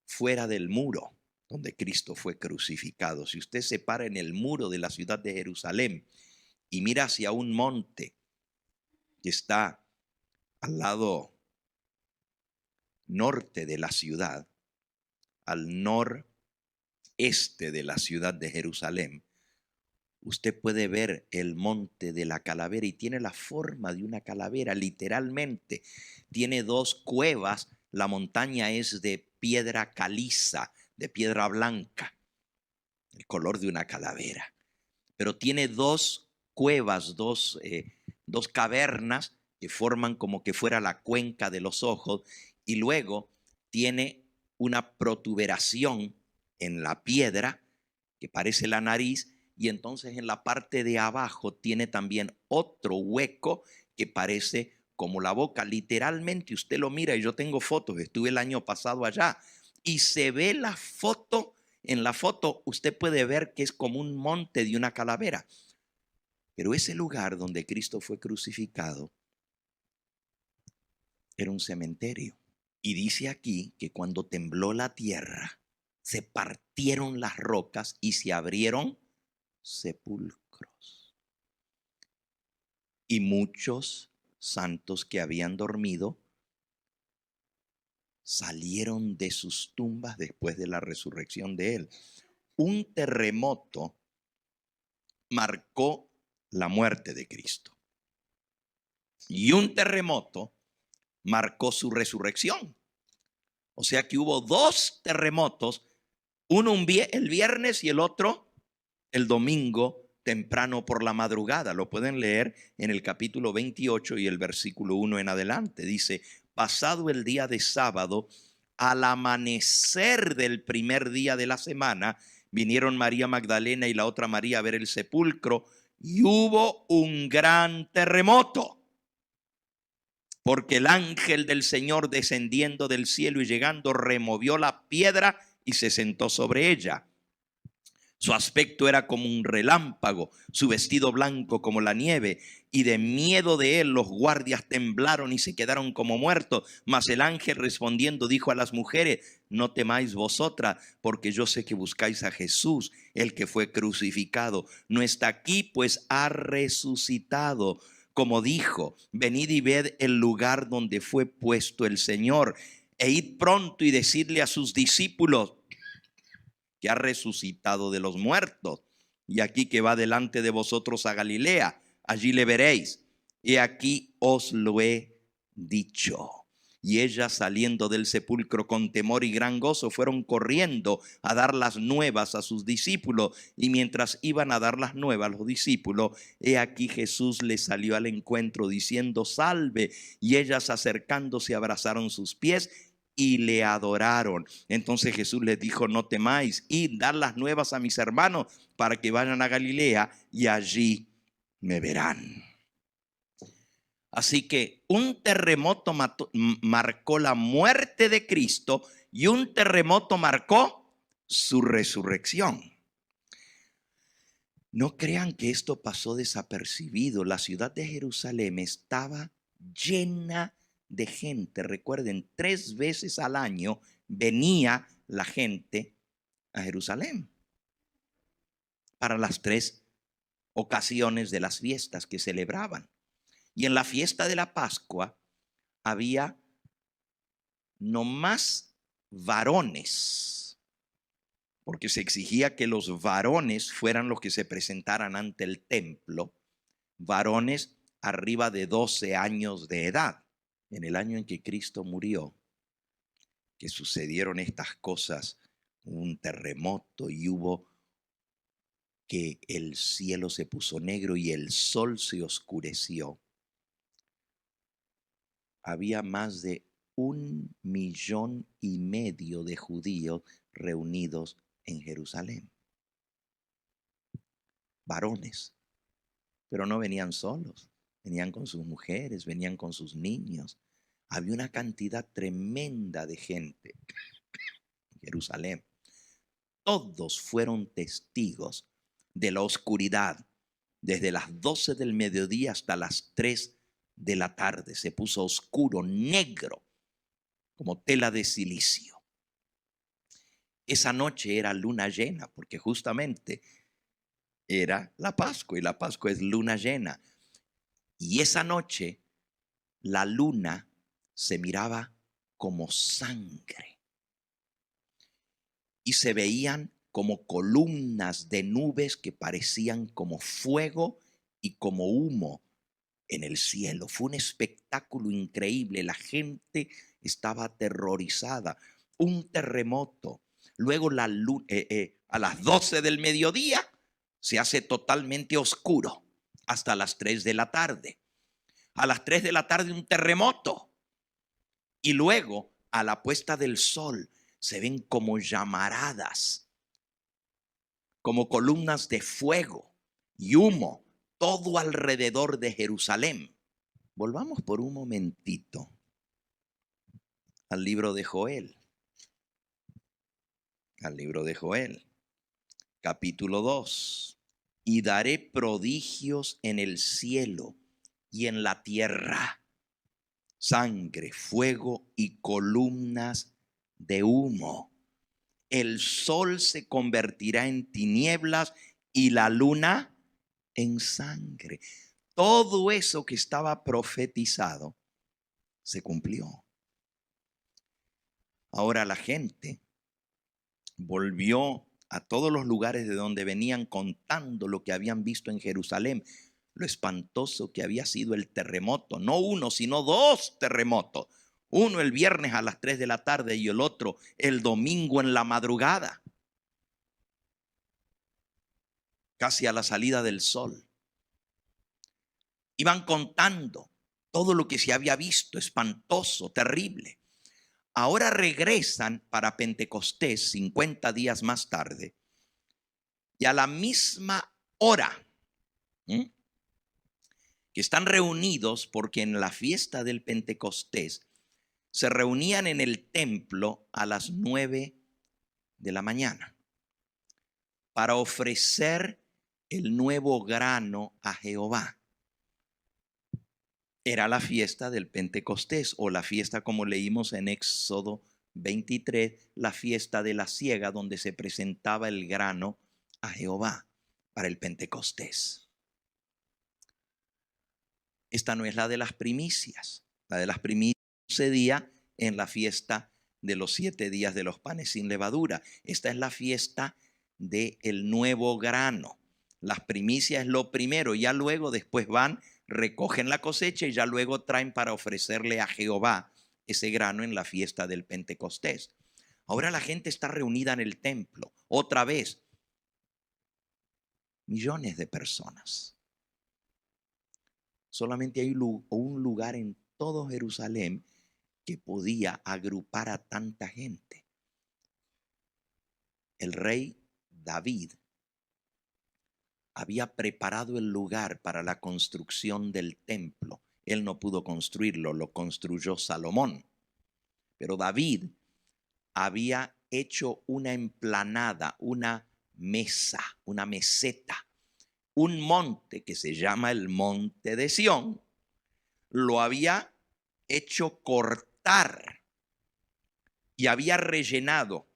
fuera del muro, donde Cristo fue crucificado. Si usted se para en el muro de la ciudad de Jerusalén y mira hacia un monte que está al lado norte de la ciudad, al noreste de la ciudad de Jerusalén, usted puede ver el monte de la calavera y tiene la forma de una calavera, literalmente. Tiene dos cuevas, la montaña es de piedra caliza, de piedra blanca, el color de una calavera. Pero tiene dos cuevas, dos cavernas que forman como que fuera la cuenca de los ojos, y luego tiene una protuberación en la piedra que parece la nariz, y entonces en la parte de abajo tiene también otro hueco que parece como la boca. Literalmente usted lo mira, y yo tengo fotos, estuve el año pasado allá, y se ve la foto. En la foto usted puede ver que es como un monte de una calavera. Pero ese lugar donde Cristo fue crucificado era un cementerio. Y dice aquí que cuando tembló la tierra, se partieron las rocas y se abrieron sepulcros. Y muchos santos que habían dormido salieron de sus tumbas después de la resurrección de él. Un terremoto marcó la muerte de Cristo. Y un terremoto marcó su resurrección. O sea que hubo dos terremotos, uno el viernes y el otro el domingo temprano por la madrugada. Lo pueden leer en el capítulo 28 y el versículo 1 en adelante. Dice: pasado el día de sábado, al amanecer del primer día de la semana, vinieron María Magdalena y la otra María a ver el sepulcro, y hubo un gran terremoto, porque el ángel del Señor, descendiendo del cielo y llegando, removió la piedra y se sentó sobre ella. Su aspecto era como un relámpago, su vestido blanco como la nieve, y de miedo de él los guardias temblaron y se quedaron como muertos. Mas el ángel respondiendo dijo a las mujeres: no temáis vosotras, porque yo sé que buscáis a Jesús, el que fue crucificado. No está aquí, pues ha resucitado, como dijo. Venid y ved el lugar donde fue puesto el Señor, e id pronto y decidle a sus discípulos que ha resucitado de los muertos, y aquí que va delante de vosotros a Galilea, allí le veréis. He aquí os lo he dicho. Y ellas, saliendo del sepulcro con temor y gran gozo, fueron corriendo a dar las nuevas a sus discípulos. Y mientras iban a dar las nuevas a los discípulos, he aquí Jesús les salió al encuentro diciendo: salve. Y ellas, acercándose, abrazaron sus pies y le adoraron. Entonces Jesús les dijo: no temáis, id, dar las nuevas a mis hermanos para que vayan a Galilea y allí me verán. Así que un terremoto marcó la muerte de Cristo, y un terremoto marcó su resurrección. No crean que esto pasó desapercibido. La ciudad de Jerusalén estaba llena de gente. Recuerden, 3 veces al año venía la gente a Jerusalén para las 3 ocasiones de las fiestas que celebraban. Y en la fiesta de la Pascua había no más varones, porque se exigía que los varones fueran los que se presentaran ante el templo, varones arriba de 12 años de edad. En el año en que Cristo murió, que sucedieron estas cosas, un terremoto, y hubo que el cielo se puso negro y el sol se oscureció. Había más de 1,5 millones de judíos reunidos en Jerusalén. Varones, pero no venían solos, venían con sus mujeres, venían con sus niños. Había una cantidad tremenda de gente en Jerusalén. Todos fueron testigos de la oscuridad. Desde las 12 del mediodía hasta las 3 de la tarde se puso oscuro, negro, como tela de silicio. Esa noche era luna llena, porque justamente era la Pascua y la Pascua es luna llena. Y esa noche la luna se miraba como sangre y se veían como columnas de nubes que parecían como fuego y como humo en el cielo. Fue un espectáculo increíble. La gente estaba aterrorizada. Un terremoto. Luego a las 12 del mediodía se hace totalmente oscuro hasta las 3 de la tarde. A las 3 de la tarde un terremoto. Y luego a la puesta del sol se ven como llamaradas, como columnas de fuego y humo, todo alrededor de Jerusalén. Volvamos por un momentito al libro de Joel. Al libro de Joel, capítulo 2. Y daré prodigios en el cielo y en la tierra, sangre, fuego y columnas de humo. El sol se convertirá en tinieblas y la luna en sangre. Todo eso que estaba profetizado se cumplió. Ahora la gente volvió a todos los lugares de donde venían contando lo que habían visto en Jerusalén, lo espantoso que había sido el terremoto, no uno, sino dos terremotos. Uno el viernes a las 3 de la tarde y el otro el domingo en la madrugada, casi a la salida del sol. Iban contando todo lo que se había visto, espantoso, terrible. Ahora regresan para Pentecostés 50 días más tarde y a la misma hora que están reunidos, porque en la fiesta del Pentecostés se reunían en el templo a las 9 de la mañana para ofrecer el nuevo grano a Jehová. Era la fiesta del Pentecostés, o la fiesta, como leímos en Éxodo 23, la fiesta de la siega, donde se presentaba el grano a Jehová para el Pentecostés. Esta no es la de las primicias. La de las primicias sucedía en la fiesta de los 7 días de los panes sin levadura. Esta es la fiesta del nuevo grano. Las primicias es lo primero, ya luego después van, recogen la cosecha y ya luego traen para ofrecerle a Jehová ese grano en la fiesta del Pentecostés. Ahora la gente está reunida en el templo, otra vez, millones de personas. Solamente hay un lugar en todo Jerusalén que podía agrupar a tanta gente. El rey David había preparado el lugar para la construcción del templo. Él no pudo construirlo, lo construyó Salomón. Pero David había hecho una emplanada, una mesa, una meseta, un monte que se llama el Monte de Sión. Lo había hecho cortar y había rellenado,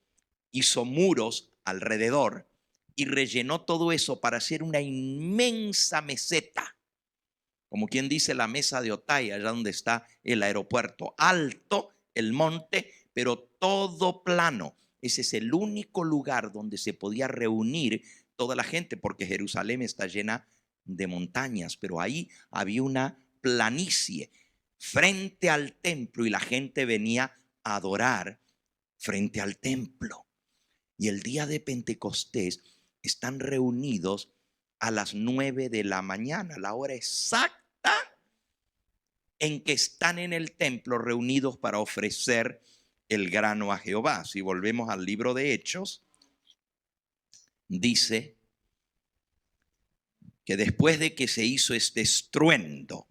hizo muros alrededor y rellenó todo eso para hacer una inmensa meseta, como quien dice la mesa de Otay, allá donde está el aeropuerto, alto el monte, pero todo plano. Ese es el único lugar donde se podía reunir toda la gente, porque Jerusalén está llena de montañas, pero ahí había una planicie frente al templo y la gente venía a adorar frente al templo. Y el día de Pentecostés están reunidos a las 9 de la mañana, la hora exacta en que están en el templo reunidos para ofrecer el grano a Jehová. Si volvemos al libro de Hechos, dice que después de que se hizo este estruendo,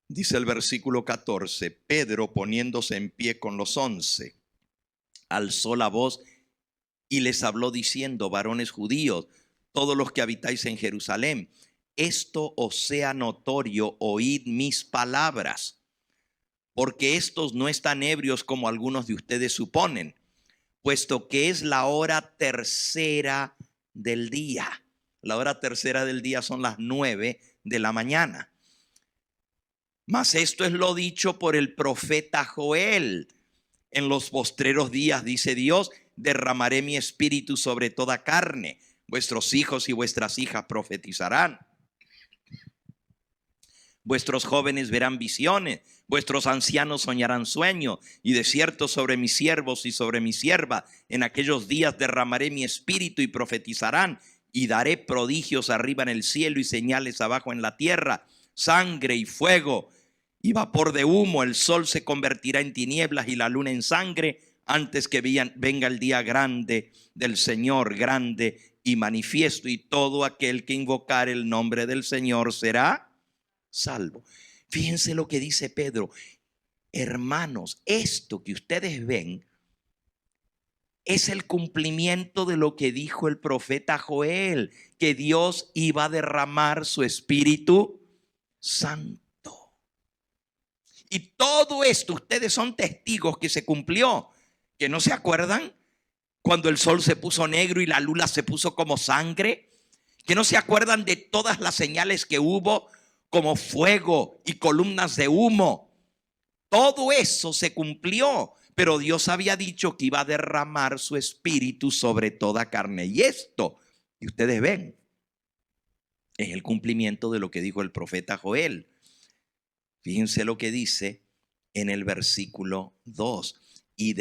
dice el versículo 14, Pedro, poniéndose en pie con los 11, alzó la voz y les habló diciendo: varones judíos, todos los que habitáis en Jerusalén, esto os sea notorio, oíd mis palabras, porque estos no están ebrios como algunos de ustedes suponen, puesto que es la hora tercera del día. La hora tercera del día son las 9 de la mañana. Mas esto es lo dicho por el profeta Joel. En los postreros días, dice Dios, derramaré mi espíritu sobre toda carne. Vuestros hijos y vuestras hijas profetizarán. Vuestros jóvenes verán visiones, vuestros ancianos soñarán sueños, y de cierto sobre mis siervos y sobre mi sierva, en aquellos días derramaré mi espíritu y profetizarán, y daré prodigios arriba en el cielo y señales abajo en la tierra, sangre y fuego y vapor de humo. El sol se convertirá en tinieblas y la luna en sangre, antes que venga el día grande del Señor, grande y manifiesto, y todo aquel que invocar el nombre del Señor será salvo. Fíjense lo que dice Pedro. Hermanos, esto que ustedes ven es el cumplimiento de lo que dijo el profeta Joel, que Dios iba a derramar su Espíritu Santo. Y todo esto, ustedes son testigos que se cumplió. ¿Que no se acuerdan cuando el sol se puso negro y la luna se puso como sangre? ¿Que no se acuerdan de todas las señales que hubo, como fuego y columnas de humo? Todo eso se cumplió, pero Dios había dicho que iba a derramar su espíritu sobre toda carne. Y esto, y ustedes ven, es el cumplimiento de lo que dijo el profeta Joel. Fíjense lo que dice en el versículo 2 y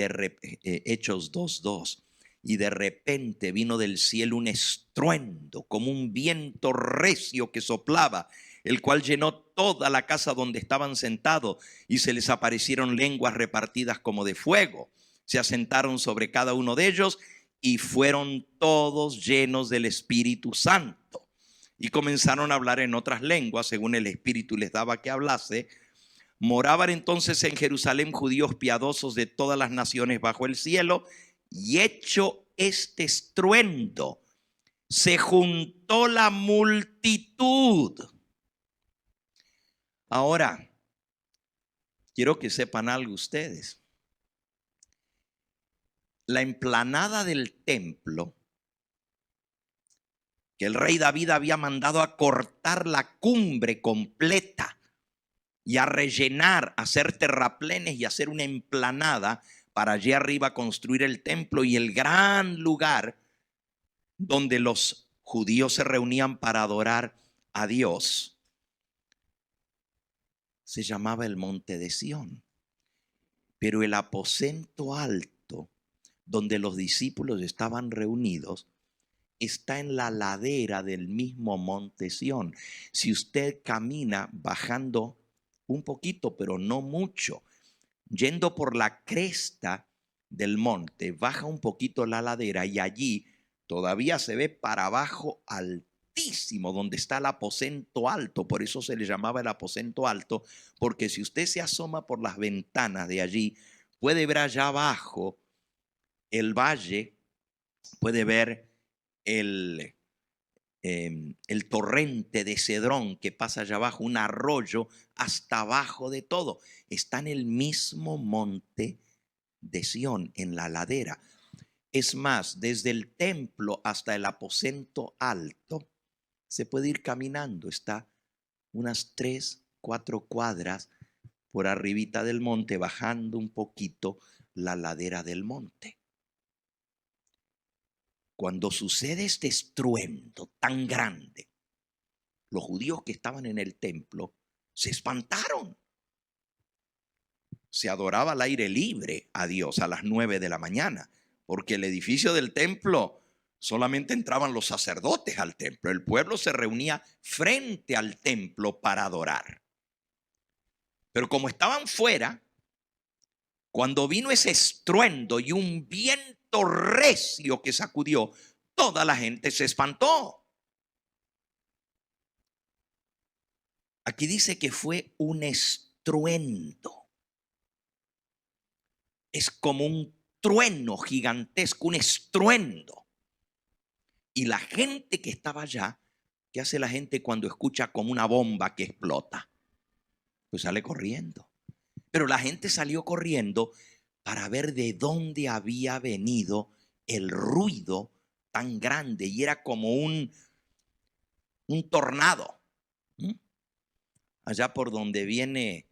Hechos 2:2. Y de repente vino del cielo un estruendo, como un viento recio que soplaba, el cual llenó toda la casa donde estaban sentados, y se les aparecieron lenguas repartidas como de fuego. Se asentaron sobre cada uno de ellos, y fueron todos llenos del Espíritu Santo. Y comenzaron a hablar en otras lenguas, según el Espíritu les daba que hablase. Moraban entonces en Jerusalén judíos piadosos de todas las naciones bajo el cielo. Y hecho este estruendo, se juntó la multitud. Ahora, quiero que sepan algo ustedes. La explanada del templo, que el rey David había mandado a cortar la cumbre completa y a rellenar, a hacer terraplenes y hacer una explanada para allí arriba construir el templo y el gran lugar donde los judíos se reunían para adorar a Dios, se llamaba el Monte de Sión. Pero el aposento alto, donde los discípulos estaban reunidos, está en la ladera del mismo Monte Sión. Si usted camina bajando un poquito, pero no mucho, yendo por la cresta del monte, baja un poquito la ladera y allí todavía se ve para abajo altísimo, donde está el aposento alto. Por eso se le llamaba el aposento alto, porque si usted se asoma por las ventanas de allí, puede ver allá abajo el valle, puede ver el torrente de Cedrón que pasa allá abajo, un arroyo hasta abajo de todo. Está en el mismo monte de Sión, en la ladera. Es más, desde el templo hasta el aposento alto se puede ir caminando. Está unas 3-4 cuadras por arribita del monte, bajando un poquito la ladera del monte. Cuando sucede este estruendo tan grande, los judíos que estaban en el templo se espantaron. Se adoraba al aire libre a Dios a las 9 de la mañana, porque el edificio del templo solamente entraban los sacerdotes al templo. El pueblo se reunía frente al templo para adorar. Pero como estaban fuera, cuando vino ese estruendo y un viento recio que sacudió, toda la gente se espantó. Aquí dice que fue un estruendo. Es como un trueno gigantesco, un estruendo. Y la gente que estaba allá, ¿qué hace la gente cuando escucha como una bomba que explota? Pues sale corriendo. Pero la gente salió corriendo para ver de dónde había venido el ruido tan grande, y era como un tornado. Allá por donde viene,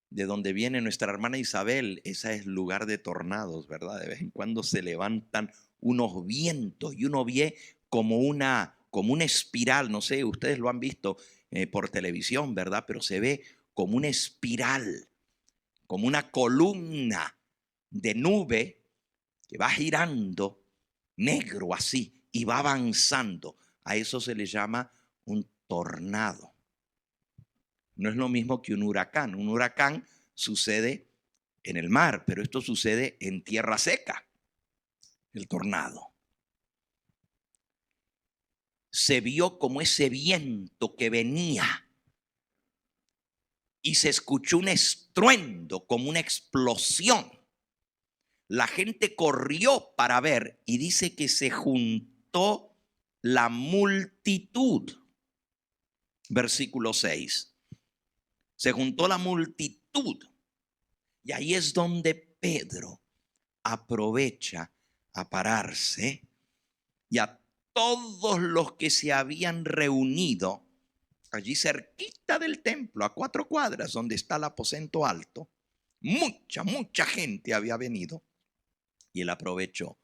de donde viene nuestra hermana Isabel, ese es lugar de tornados, ¿verdad? De vez en cuando se levantan unos vientos y uno ve como una espiral, no sé, ustedes lo han visto por televisión, ¿verdad? Pero se ve como una espiral, como una columna de nube que va girando negro así y va avanzando. A eso se le llama un tornado. No es lo mismo que un huracán. Un huracán sucede en el mar, pero esto sucede en tierra seca, el tornado. Se vio como ese viento que venía y se escuchó un estruendo, como una explosión. La gente corrió para ver y dice que se juntó la multitud. Versículo 6. Se juntó la multitud. Y ahí es donde Pedro aprovecha a pararse y a todos los que se habían reunido allí cerquita del templo, a 4 cuadras donde está el aposento alto. Mucha gente había venido. Y él aprovechó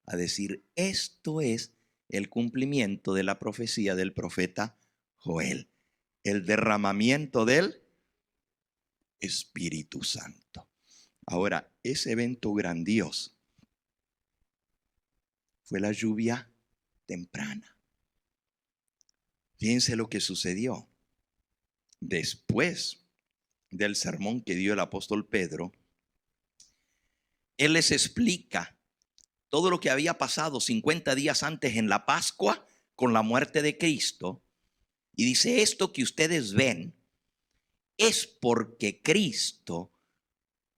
a decir: esto es el cumplimiento de la profecía del profeta Joel, el derramamiento del Espíritu Santo. Ahora, ese evento grandioso fue la lluvia temprana. Fíjense lo que sucedió. Después del sermón que dio el apóstol Pedro, él les explica todo lo que había pasado 50 días antes en la Pascua con la muerte de Cristo. Y dice: esto que ustedes ven es porque Cristo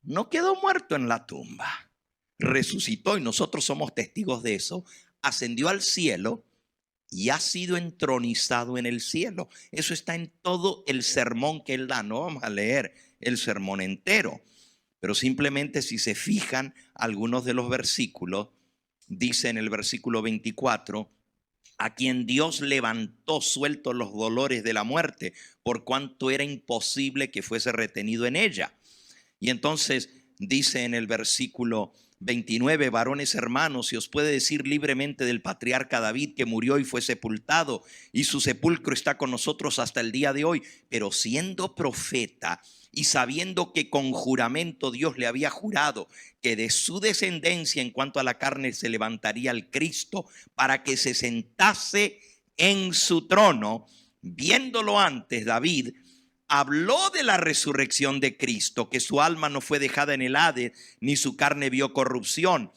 no quedó muerto en la tumba, resucitó, y nosotros somos testigos de eso. Ascendió al cielo y ha sido entronizado en el cielo. Eso está en todo el sermón que él da. No vamos a leer el sermón entero, pero simplemente si se fijan algunos de los versículos, dice en el versículo 24: a quien Dios levantó sueltos los dolores de la muerte, por cuanto era imposible que fuese retenido en ella. Y entonces dice en el versículo 29: varones hermanos, si os puede decir libremente del patriarca David, que murió y fue sepultado, y su sepulcro está con nosotros hasta el día de hoy. Pero siendo profeta y sabiendo que con juramento Dios le había jurado que de su descendencia en cuanto a la carne se levantaría el Cristo para que se sentase en su trono, viéndolo antes, David habló de la resurrección de Cristo, que su alma no fue dejada en el Hades, ni su carne vio corrupción.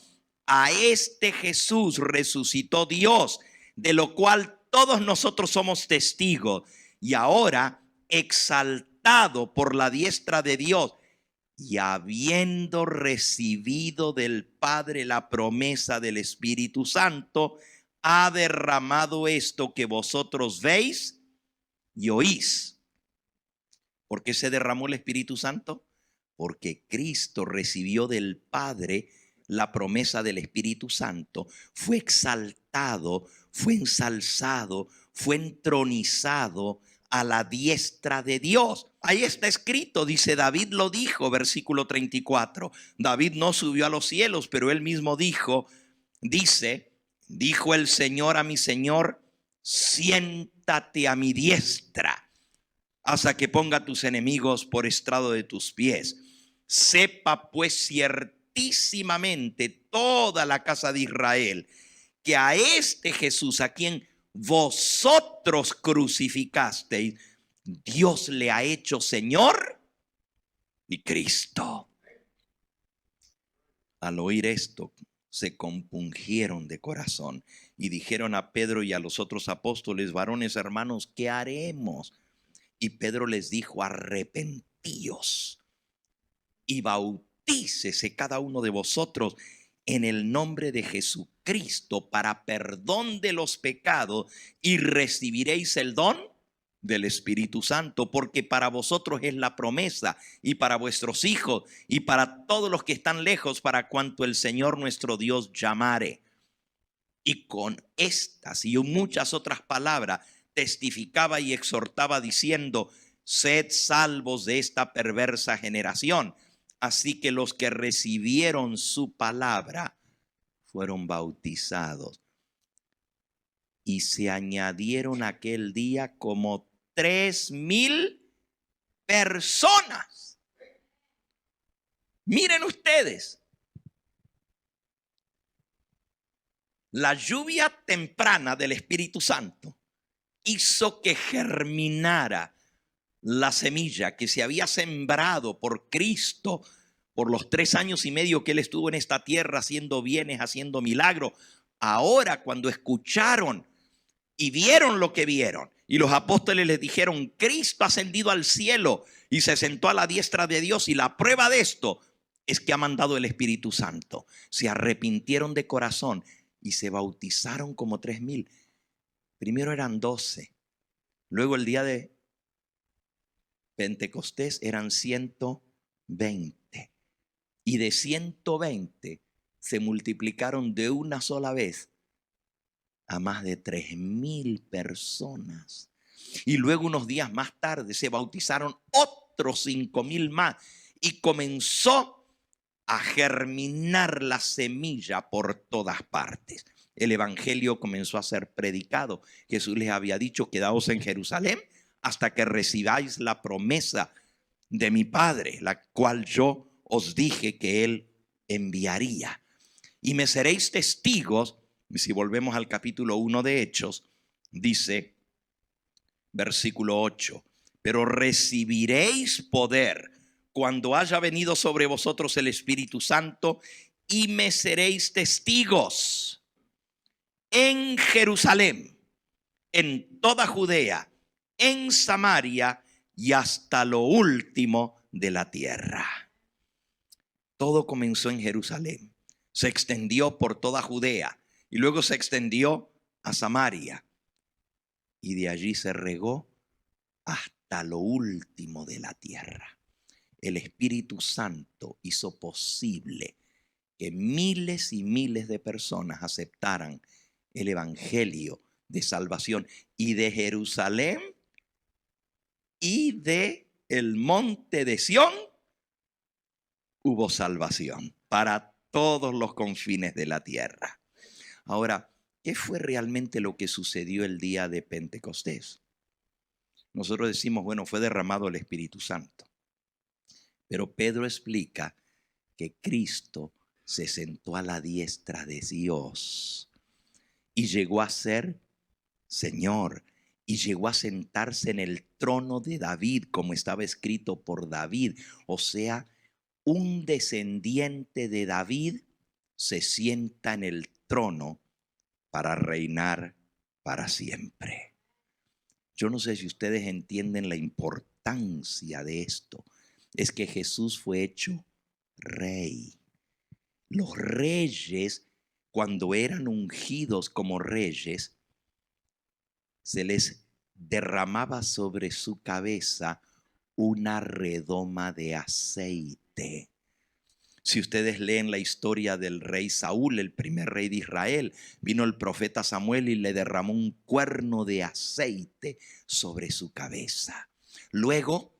A este Jesús resucitó Dios, de lo cual todos nosotros somos testigos. Y ahora, exaltado por la diestra de Dios, y habiendo recibido del Padre la promesa del Espíritu Santo, ha derramado esto que vosotros veis y oís. ¿Por qué se derramó el Espíritu Santo? Porque Cristo recibió del Padre la promesa del Espíritu Santo, fue exaltado, fue ensalzado, fue entronizado a la diestra de Dios. Ahí está escrito, dice: David lo dijo, versículo 34. David no subió a los cielos, pero él mismo dijo, dijo el Señor a mi Señor: siéntate a mi diestra, hasta que ponga tus enemigos por estrado de tus pies. Sepa pues ciertísimamente toda la casa de Israel que a este Jesús, a quien vosotros crucificasteis, Dios le ha hecho Señor y Cristo. Al oír esto, se compungieron de corazón y dijeron a Pedro y a los otros apóstoles: varones hermanos, ¿qué haremos? Y Pedro les dijo: arrepentíos y bautícese cada uno de vosotros en el nombre de Jesucristo para perdón de los pecados, y recibiréis el don del Espíritu Santo, porque para vosotros es la promesa, y para vuestros hijos, y para todos los que están lejos, para cuanto el Señor nuestro Dios llamare. Y con estas y muchas otras palabras testificaba y exhortaba diciendo: sed salvos de esta perversa generación. Así que los que recibieron su palabra fueron bautizados. Y se añadieron aquel día como 3,000 personas. Miren ustedes, la lluvia temprana del Espíritu Santo hizo que germinara la semilla que se había sembrado por Cristo por los 3 años y medio que Él estuvo en esta tierra haciendo bienes, haciendo milagros. Ahora, cuando escucharon y vieron lo que vieron, y los apóstoles les dijeron: Cristo ha ascendido al cielo y se sentó a la diestra de Dios, y la prueba de esto es que ha mandado el Espíritu Santo. Se arrepintieron de corazón y se bautizaron como 3,000. Primero eran 12. Luego el día de Pentecostés eran 120. Y de 120 se multiplicaron de una sola vez a más de 3,000 personas. Y luego unos días más tarde se bautizaron otros 5,000 más. Y comenzó a germinar la semilla por todas partes. El evangelio comenzó a ser predicado. Jesús les había dicho: quedaos en Jerusalén hasta que recibáis la promesa de mi Padre, la cual yo os dije que Él enviaría. Y me seréis testigos. Y si volvemos al capítulo 1 de Hechos, dice, versículo 8: pero recibiréis poder cuando haya venido sobre vosotros el Espíritu Santo, y me seréis testigos en Jerusalén, en toda Judea, en Samaria y hasta lo último de la tierra. Todo comenzó en Jerusalén, se extendió por toda Judea y luego se extendió a Samaria, y de allí se regó hasta lo último de la tierra. El Espíritu Santo hizo posible que miles y miles de personas aceptaran el evangelio de salvación. Y de Jerusalén y de el monte de Sión hubo salvación para todos los confines de la tierra. Ahora, ¿qué fue realmente lo que sucedió el día de Pentecostés? Nosotros decimos, bueno, fue derramado el Espíritu Santo. Pero Pedro explica que Cristo se sentó a la diestra de Dios y llegó a ser Señor, y llegó a sentarse en el trono de David, como estaba escrito por David. O sea, un descendiente de David se sienta en el trono para reinar para siempre. Yo no sé si ustedes entienden la importancia de esto. Es que Jesús fue hecho rey. Los reyes, cuando eran ungidos como reyes, se les derramaba sobre su cabeza una redoma de aceite. Si ustedes leen la historia del rey Saúl, el primer rey de Israel, vino el profeta Samuel y le derramó un cuerno de aceite sobre su cabeza. Luego,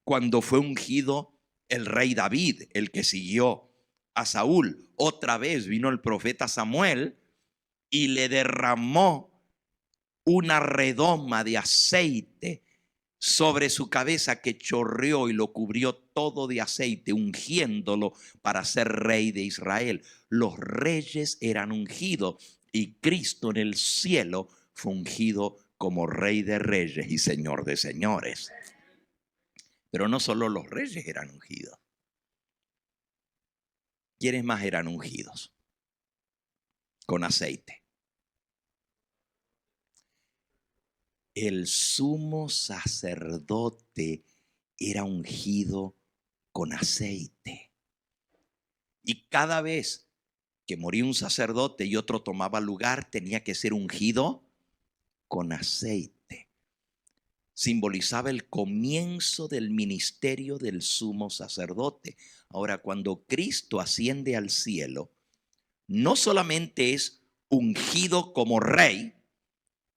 cuando fue ungido el rey David, el que siguió a Saúl, otra vez vino el profeta Samuel y le derramó una redoma de aceite sobre su cabeza que chorreó y lo cubrió todo de aceite, ungiéndolo para ser rey de Israel. Los reyes eran ungidos y Cristo en el cielo fue ungido como rey de reyes y señor de señores. Pero no solo los reyes eran ungidos. ¿Quiénes más eran ungidos con aceite? El sumo sacerdote era ungido con aceite. Y cada vez que moría un sacerdote y otro tomaba lugar, tenía que ser ungido con aceite. simbolizaba el comienzo del ministerio del sumo sacerdote. Ahora, cuando Cristo asciende al cielo, no solamente es ungido como rey,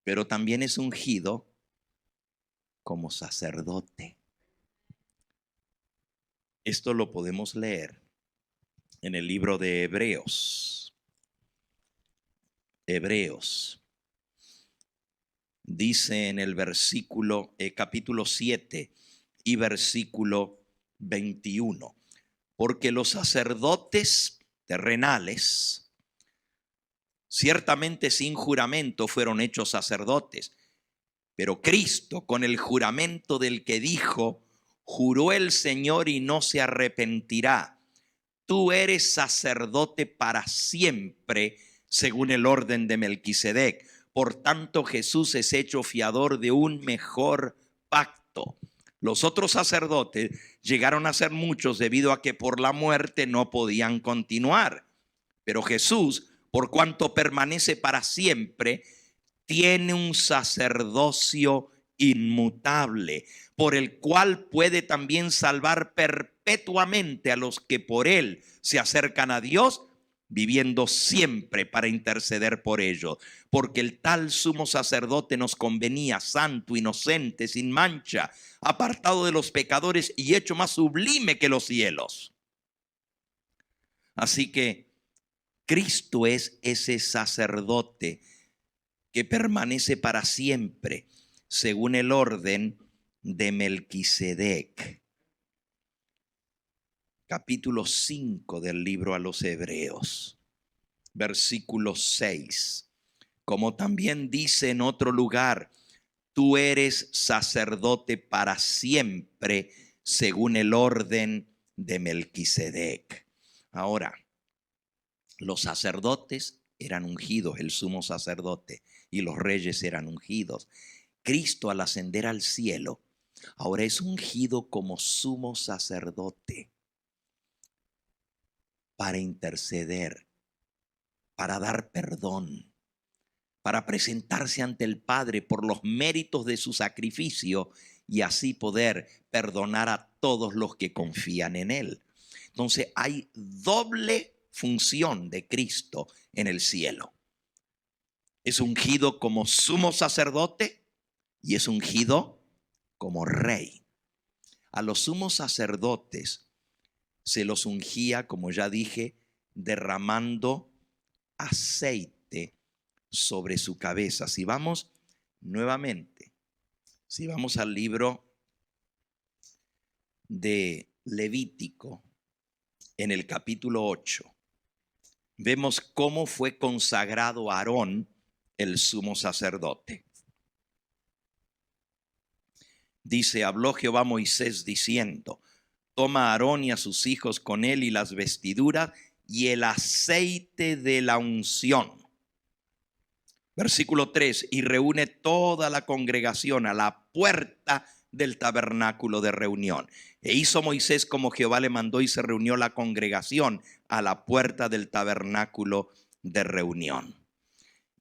pero también es ungido como sacerdote. Esto lo podemos leer en el libro de Hebreos. Hebreos. Dice en el capítulo 7 y versículo 21. Porque los sacerdotes terrenales, ciertamente sin juramento fueron hechos sacerdotes, pero Cristo, con el juramento del que dijo, juró el Señor y no se arrepentirá: tú eres sacerdote para siempre, según el orden de Melquisedec. Por tanto, Jesús es hecho fiador de un mejor pacto. Los otros sacerdotes llegaron a ser muchos debido a que por la muerte no podían continuar. Pero Jesús, por cuanto permanece para siempre, tiene un sacerdocio inmutable, por el cual puede también salvar perpetuamente a los que por él se acercan a Dios, viviendo siempre para interceder por ellos. Porque el tal sumo sacerdote nos convenía santo, inocente, sin mancha, apartado de los pecadores y hecho más sublime que los cielos. Así que Cristo es ese sacerdote que permanece para siempre, según el orden de Melquisedec. Capítulo 5 del libro a los Hebreos, versículo 6. Como también dice en otro lugar, tú eres sacerdote para siempre, según el orden de Melquisedec. Ahora, los sacerdotes eran ungidos, el sumo sacerdote, y los reyes eran ungidos. Cristo, al ascender al cielo, ahora es ungido como sumo sacerdote para interceder, para dar perdón, para presentarse ante el Padre por los méritos de su sacrificio y así poder perdonar a todos los que confían en él. Entonces hay doble función de Cristo en el cielo. Es ungido como sumo sacerdote y es ungido como rey. A los sumos sacerdotes se los ungía, como ya dije, derramando aceite sobre su cabeza. Si vamos nuevamente, si vamos al libro de Levítico, en el capítulo 8, vemos cómo fue consagrado Aarón, el sumo sacerdote. Dice, habló Jehová a Moisés diciendo, toma a Aarón y a sus hijos con él y las vestiduras y el aceite de la unción. Versículo 3, y reúne toda la congregación a la puerta del tabernáculo de reunión. E hizo Moisés como Jehová le mandó y se reunió la congregación a la puerta del tabernáculo de reunión.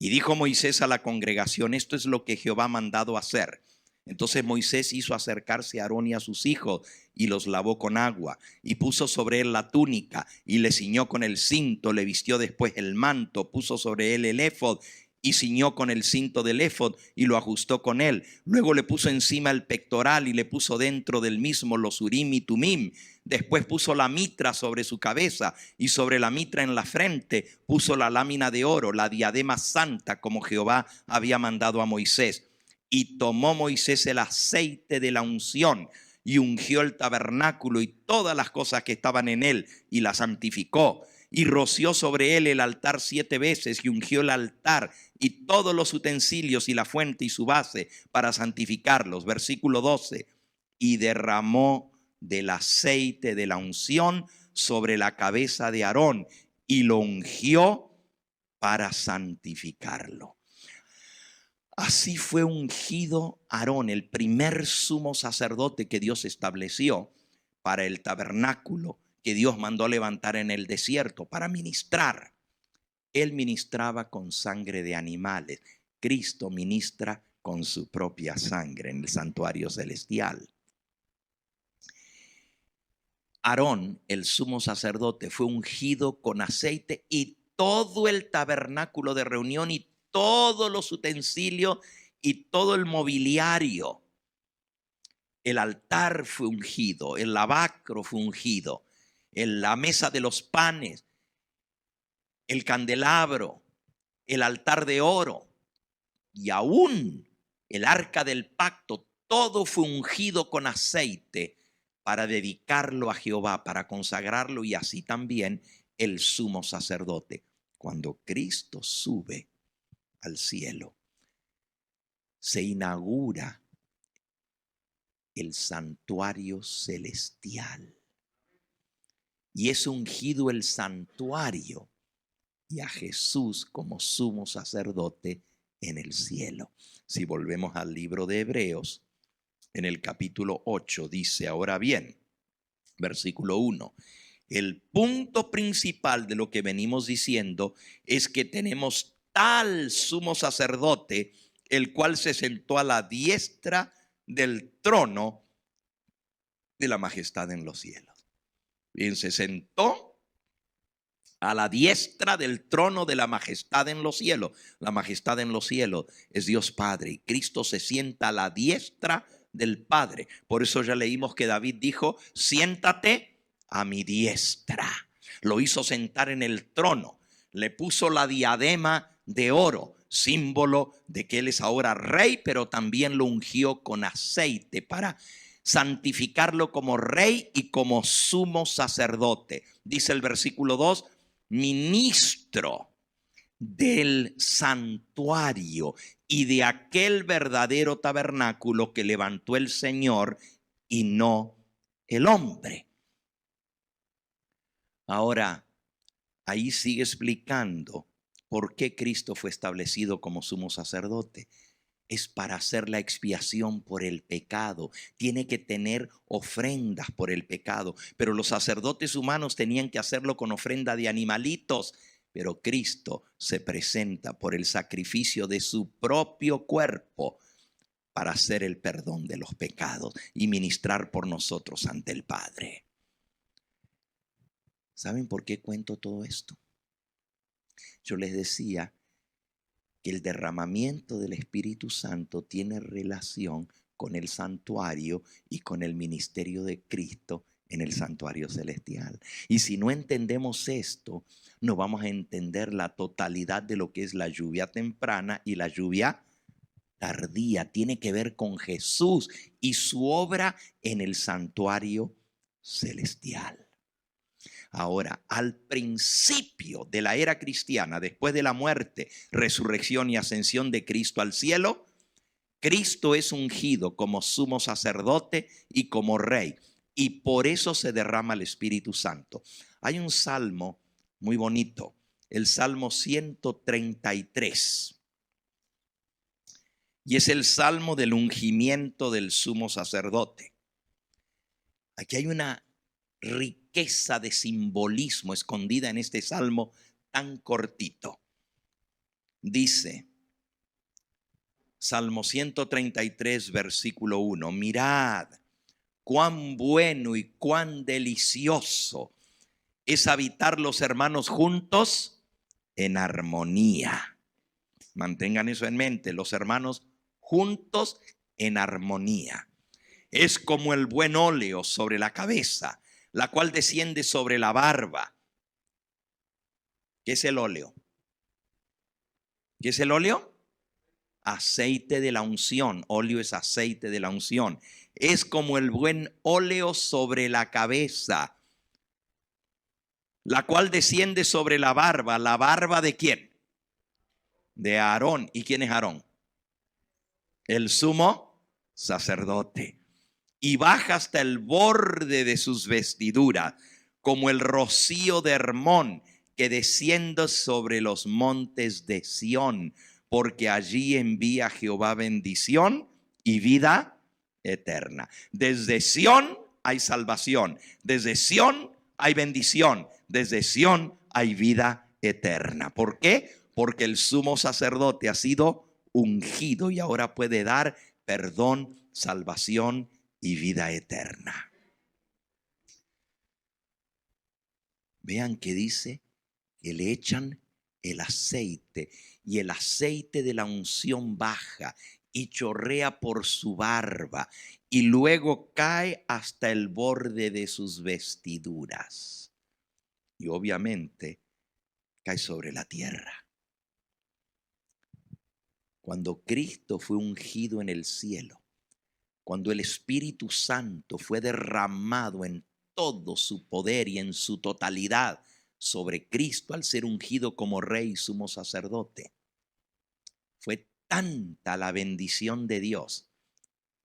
Y dijo Moisés a la congregación, esto es lo que Jehová ha mandado hacer. Entonces Moisés hizo acercarse a Aarón y a sus hijos y los lavó con agua y puso sobre él la túnica y le ciñó con el cinto, le vistió después el manto, puso sobre él el éfod y ciñó con el cinto del éfod y lo ajustó con él. Luego le puso encima el pectoral y le puso dentro del mismo los urim y tumim. Después puso la mitra sobre su cabeza y sobre la mitra en la frente puso la lámina de oro, la diadema santa, como Jehová había mandado a Moisés. Y tomó Moisés el aceite de la unción y ungió el tabernáculo y todas las cosas que estaban en él y la santificó. Y roció sobre él el altar 7 veces y ungió el altar y todos los utensilios y la fuente y su base para santificarlos. Versículo 12. Y derramó del aceite de la unción sobre la cabeza de Aarón y lo ungió para santificarlo. Así fue ungido Aarón, el primer sumo sacerdote que Dios estableció para el tabernáculo que Dios mandó levantar en el desierto para ministrar. Él ministraba con sangre de animales. Cristo ministra con su propia sangre en el santuario celestial. Aarón, el sumo sacerdote, fue ungido con aceite y todo el tabernáculo de reunión y todos los utensilios y todo el mobiliario. El altar fue ungido, el lavacro fue ungido, la mesa de los panes, el candelabro, el altar de oro y aún el arca del pacto, todo fue ungido con aceite para dedicarlo a Jehová, para consagrarlo, y así también el sumo sacerdote. Cuando Cristo sube al cielo, se inaugura el santuario celestial y es ungido el santuario y a Jesús como sumo sacerdote en el cielo. Si volvemos al libro de Hebreos, en el capítulo 8 dice: ahora bien, versículo 1, el punto principal de lo que venimos diciendo es que tenemos tal sumo sacerdote, el cual se sentó a la diestra del trono de la majestad en los cielos. Bien, se sentó a la diestra del trono de la majestad en los cielos. La majestad en los cielos es Dios Padre, y Cristo se sienta a la diestra del Padre. Por eso ya leímos que David dijo: siéntate a mi diestra. Lo hizo sentar en el trono, le puso la diadema de oro, símbolo de que él es ahora rey, pero también lo ungió con aceite para santificarlo como rey y como sumo sacerdote. Dice el versículo 2, ministro del santuario y de aquel verdadero tabernáculo que levantó el Señor y no el hombre. Ahora, ahí sigue explicando por qué Cristo fue establecido como sumo sacerdote. Es para hacer la expiación por el pecado. Tiene que tener ofrendas por el pecado. Pero los sacerdotes humanos tenían que hacerlo con ofrenda de animalitos. Pero Cristo se presenta por el sacrificio de su propio cuerpo para hacer el perdón de los pecados y ministrar por nosotros ante el Padre. ¿Saben por qué cuento todo esto? Yo les decía que el derramamiento del Espíritu Santo tiene relación con el santuario y con el ministerio de Cristo en el santuario celestial. Y si no entendemos esto, no vamos a entender la totalidad de lo que es la lluvia temprana y la lluvia tardía. Tiene que ver con Jesús y su obra en el santuario celestial. Ahora, al principio de la era cristiana, después de la muerte, resurrección y ascensión de Cristo al cielo, Cristo es ungido como sumo sacerdote y como rey, y por eso se derrama el Espíritu Santo. Hay un salmo muy bonito, el Salmo 133, y es el salmo del ungimiento del sumo sacerdote. Aquí hay una riqueza de simbolismo escondida en este salmo tan cortito. Dice, Salmo 133, versículo 1, mirad cuán bueno y cuán delicioso es habitar los hermanos juntos en armonía. Mantengan eso en mente, los hermanos juntos en armonía. Es como el buen óleo sobre la cabeza, la cual desciende sobre la barba. ¿Qué es el óleo? ¿Qué es el óleo? Aceite de la unción. Óleo es aceite de la unción. Es como el buen óleo sobre la cabeza, la cual desciende sobre la barba. ¿La barba de quién? De Aarón. ¿Y quién es Aarón? El sumo sacerdote. Y baja hasta el borde de sus vestiduras, como el rocío de Hermón que desciende sobre los montes de Sión, porque allí envía Jehová bendición y vida eterna. Desde Sión hay salvación, desde Sión hay bendición, desde Sión hay vida eterna. ¿Por qué? Porque el sumo sacerdote ha sido ungido y ahora puede dar perdón, salvación y vida eterna. Vean que dice que le echan el aceite y el aceite de la unción baja y chorrea por su barba y luego cae hasta el borde de sus vestiduras. Y obviamente cae sobre la tierra. Cuando Cristo fue ungido en el cielo, cuando el Espíritu Santo fue derramado en todo su poder y en su totalidad sobre Cristo al ser ungido como rey y sumo sacerdote, fue tanta la bendición de Dios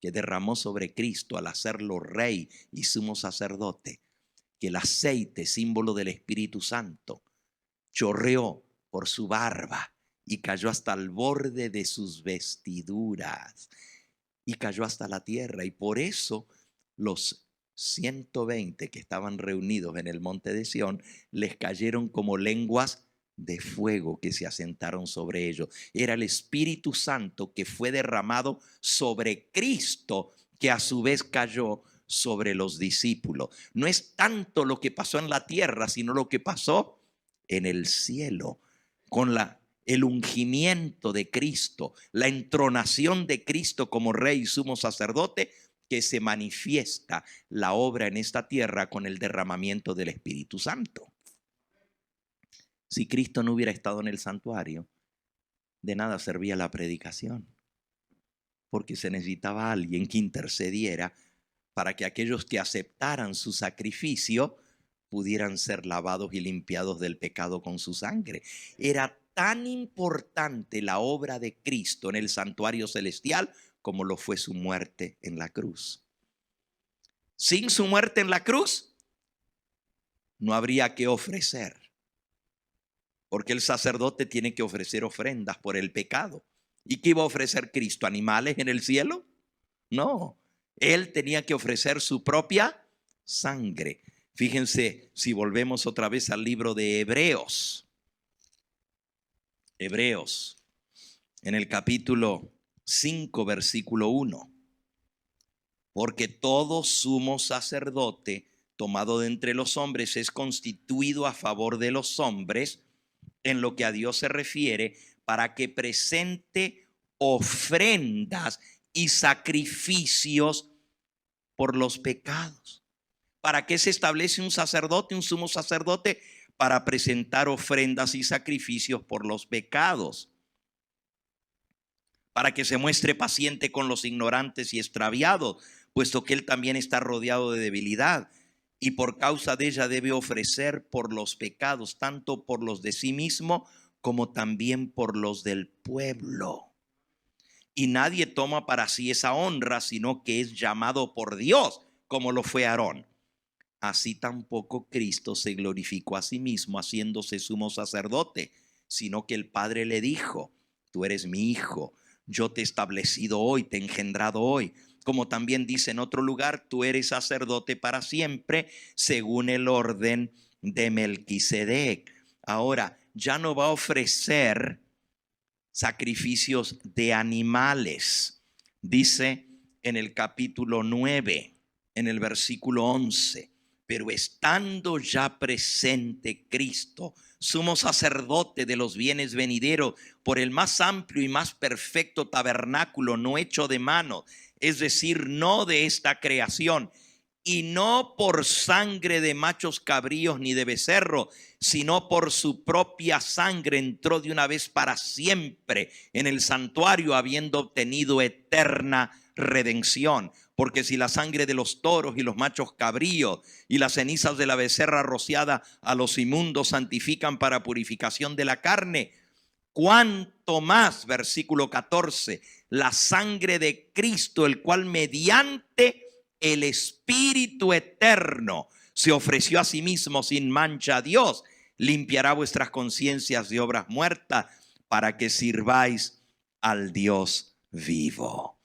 que derramó sobre Cristo al hacerlo rey y sumo sacerdote, que el aceite, símbolo del Espíritu Santo, chorreó por su barba y cayó hasta el borde de sus vestiduras y cayó hasta la tierra. Y por eso los 120 que estaban reunidos en el monte de Sión les cayeron como lenguas de fuego que se asentaron sobre ellos. Era el Espíritu Santo que fue derramado sobre Cristo, que a su vez cayó sobre los discípulos. No es tanto lo que pasó en la tierra, sino lo que pasó en el cielo, con el ungimiento de Cristo, la entronación de Cristo como rey y sumo sacerdote, que se manifiesta la obra en esta tierra con el derramamiento del Espíritu Santo. Si Cristo no hubiera estado en el santuario, de nada servía la predicación, porque se necesitaba alguien que intercediera para que aquellos que aceptaran su sacrificio pudieran ser lavados y limpiados del pecado con su sangre. Era tan importante la obra de Cristo en el santuario celestial como lo fue su muerte en la cruz. Sin su muerte en la cruz, no habría que ofrecer, porque el sacerdote tiene que ofrecer ofrendas por el pecado. ¿Y qué iba a ofrecer Cristo? ¿Animales en el cielo? No, él tenía que ofrecer su propia sangre. Fíjense, si volvemos otra vez al libro de Hebreos, en el capítulo 5, versículo 1. Porque todo sumo sacerdote tomado de entre los hombres es constituido a favor de los hombres en lo que a Dios se refiere, para que presente ofrendas y sacrificios por los pecados. ¿Para qué se establece un sacerdote, un sumo sacerdote? Para presentar ofrendas y sacrificios por los pecados, para que se muestre paciente con los ignorantes y extraviados, puesto que él también está rodeado de debilidad, y por causa de ella debe ofrecer por los pecados, tanto por los de sí mismo como también por los del pueblo. Y nadie toma para sí esa honra, sino que es llamado por Dios, como lo fue Aarón. Así tampoco Cristo se glorificó a sí mismo haciéndose sumo sacerdote, sino que el Padre le dijo: tú eres mi hijo, yo te he establecido hoy, te he engendrado hoy. Como también dice en otro lugar: tú eres sacerdote para siempre, según el orden de Melquisedec. Ahora, ya no va a ofrecer sacrificios de animales. Dice en el capítulo 9, en el versículo 11: pero estando ya presente Cristo, sumo sacerdote de los bienes venideros, por el más amplio y más perfecto tabernáculo no hecho de mano, es decir, no de esta creación, y no por sangre de machos cabríos ni de becerro, sino por su propia sangre entró de una vez para siempre en el santuario, habiendo obtenido eterna redención. Porque si la sangre de los toros y los machos cabríos y las cenizas de la becerra rociada a los inmundos santifican para purificación de la carne, cuánto más, versículo 14, la sangre de Cristo, el cual mediante el Espíritu eterno se ofreció a sí mismo sin mancha a Dios, limpiará vuestras conciencias de obras muertas para que sirváis al Dios vivo.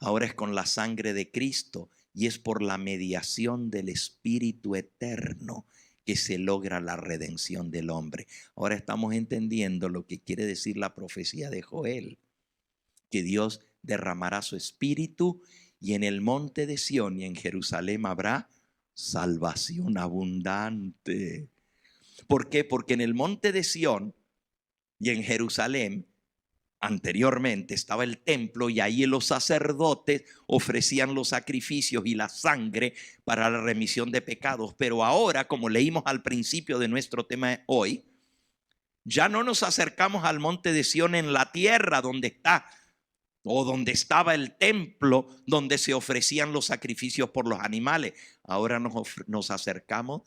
Ahora es con la sangre de Cristo y es por la mediación del Espíritu eterno que se logra la redención del hombre. Ahora estamos entendiendo lo que quiere decir la profecía de Joel. que Dios derramará su espíritu y en el monte de Sión y en Jerusalén habrá salvación abundante. ¿Por qué? Porque en el monte de Sión y en Jerusalén anteriormente estaba el templo y ahí los sacerdotes ofrecían los sacrificios y la sangre para la remisión de pecados. Pero ahora, como leímos al principio de nuestro tema hoy, ya no nos acercamos al monte de Sión en la tierra donde está o donde estaba el templo donde se ofrecían los sacrificios por los animales. Ahora nos acercamos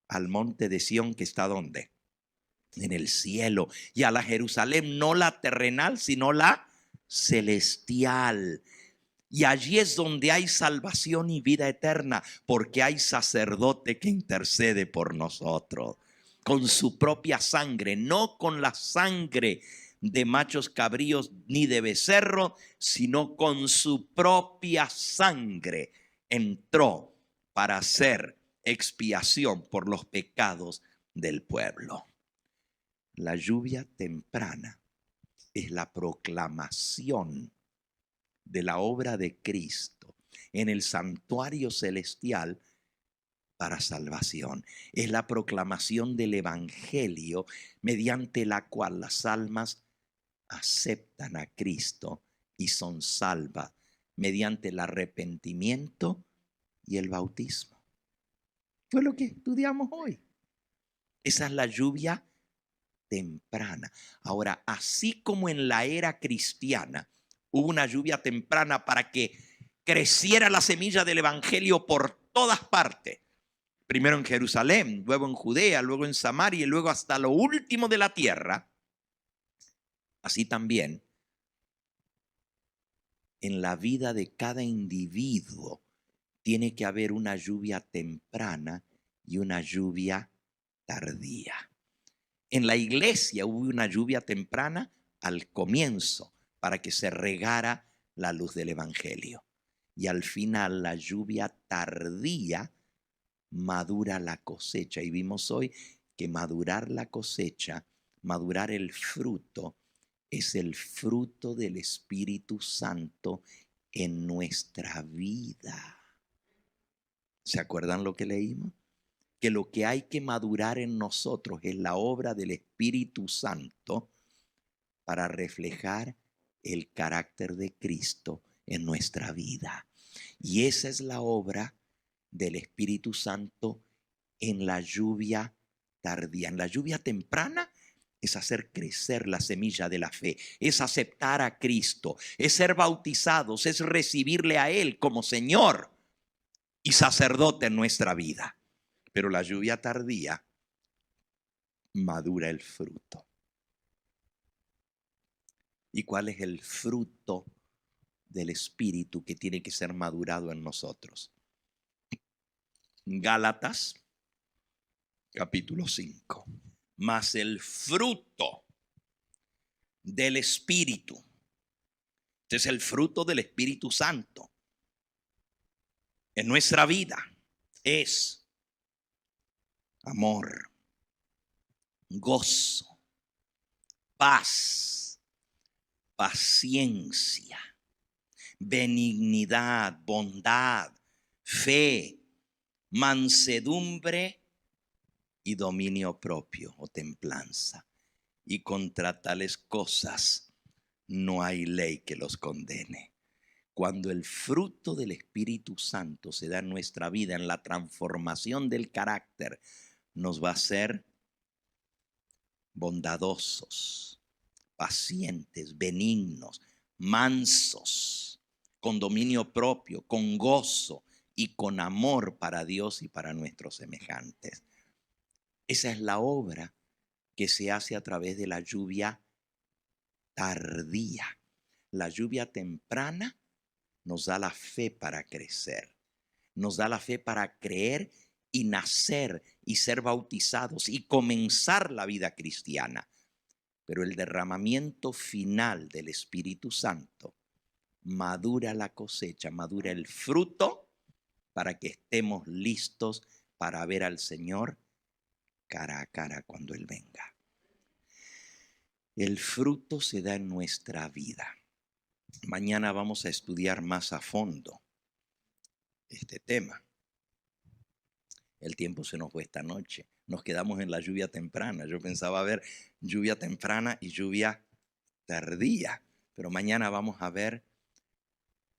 al monte de Sión que está ¿dónde? En el cielo, y a la Jerusalén no la terrenal sino la celestial, y allí es donde hay salvación y vida eterna, porque hay sacerdote que intercede por nosotros con su propia sangre, no con la sangre de machos cabríos ni de becerro, sino con su propia sangre entró para hacer expiación por los pecados del pueblo. La lluvia temprana es la proclamación de la obra de Cristo en el santuario celestial para salvación. Es la proclamación del evangelio mediante la cual las almas aceptan a Cristo y son salvas mediante el arrepentimiento y el bautismo. Fue lo que estudiamos hoy. Esa es la lluvia temprana. Ahora, así como en la era cristiana hubo una lluvia temprana para que creciera la semilla del evangelio por todas partes, primero en Jerusalén, luego en Judea, luego en Samaria y luego hasta lo último de la tierra, así también en la vida de cada individuo tiene que haber una lluvia temprana y una lluvia tardía. En la iglesia hubo una lluvia temprana al comienzo para que se regara la luz del evangelio. Y al final la lluvia tardía madura la cosecha. Y vimos hoy que madurar la cosecha, madurar el fruto, es el fruto del Espíritu Santo en nuestra vida. ¿Se acuerdan lo que leímos? Que lo que hay que madurar en nosotros es la obra del Espíritu Santo para reflejar el carácter de Cristo en nuestra vida. Y esa es la obra del Espíritu Santo en la lluvia tardía. En la lluvia temprana es hacer crecer la semilla de la fe, es aceptar a Cristo, es ser bautizados, es recibirle a Él como Señor y sacerdote en nuestra vida. Pero la lluvia tardía madura el fruto. ¿Y cuál es el fruto del Espíritu que tiene que ser madurado en nosotros? Gálatas, capítulo 5. Mas el fruto del Espíritu, este es el fruto del Espíritu Santo en nuestra vida, es amor, gozo, paz, paciencia, benignidad, bondad, fe, mansedumbre y dominio propio o templanza. Y contra tales cosas no hay ley que los condene. Cuando el fruto del Espíritu Santo se da en nuestra vida, en la transformación del carácter, nos va a hacer bondadosos, pacientes, benignos, mansos, con dominio propio, con gozo y con amor para Dios y para nuestros semejantes. Esa es la obra que se hace a través de la lluvia tardía. La lluvia temprana nos da la fe para crecer, nos da la fe para creer y nacer y ser bautizados y comenzar la vida cristiana. Pero el derramamiento final del Espíritu Santo madura la cosecha, madura el fruto para que estemos listos para ver al Señor cara a cara cuando Él venga. El fruto se da en nuestra vida. Mañana vamos a estudiar más a fondo este tema. El tiempo se nos fue esta noche. Nos quedamos en la lluvia temprana. Yo pensaba ver lluvia temprana y lluvia tardía. Pero mañana vamos a ver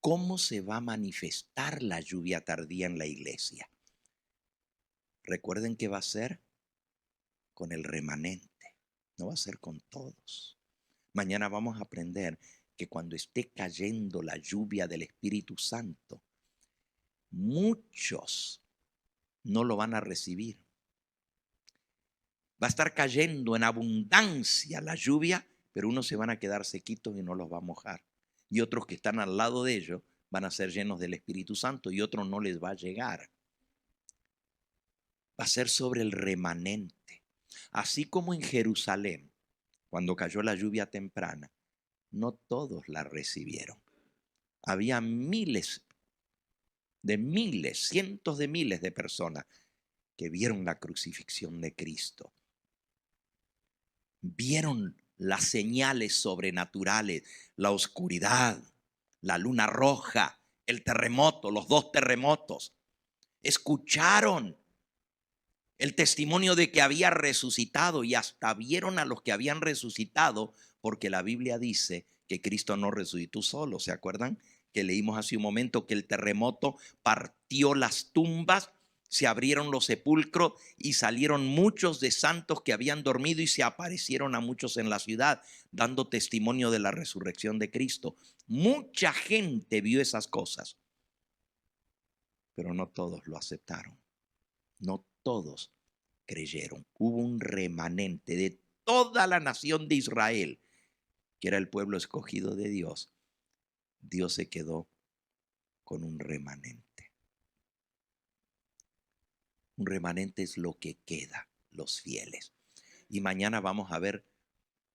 cómo se va a manifestar la lluvia tardía en la iglesia. Recuerden que va a ser con el remanente. No va a ser con todos. Mañana vamos a aprender que cuando esté cayendo la lluvia del Espíritu Santo, muchos no lo van a recibir. Va a estar cayendo en abundancia la lluvia, pero unos se van a quedar sequitos y no los va a mojar. Y otros que están al lado de ellos van a ser llenos del Espíritu Santo y otros no les va a llegar. Va a ser sobre el remanente. Así como en Jerusalén, cuando cayó la lluvia temprana, no todos la recibieron. Había miles, cientos de miles de personas que vieron la crucifixión de Cristo. Vieron las señales sobrenaturales, la oscuridad, la luna roja, el terremoto, los 2 terremotos. Escucharon el testimonio de que había resucitado y hasta vieron a los que habían resucitado, porque la Biblia dice que Cristo no resucitó solo. ¿Se acuerdan? Que leímos hace un momento que el terremoto partió las tumbas, se abrieron los sepulcros y salieron muchos de santos que habían dormido y se aparecieron a muchos en la ciudad, dando testimonio de la resurrección de Cristo. Mucha gente vio esas cosas, pero no todos lo aceptaron. No todos creyeron. Hubo un remanente de toda la nación de Israel, que era el pueblo escogido de Dios. Dios se quedó con un remanente. Un remanente es lo que queda, los fieles. Y mañana vamos a ver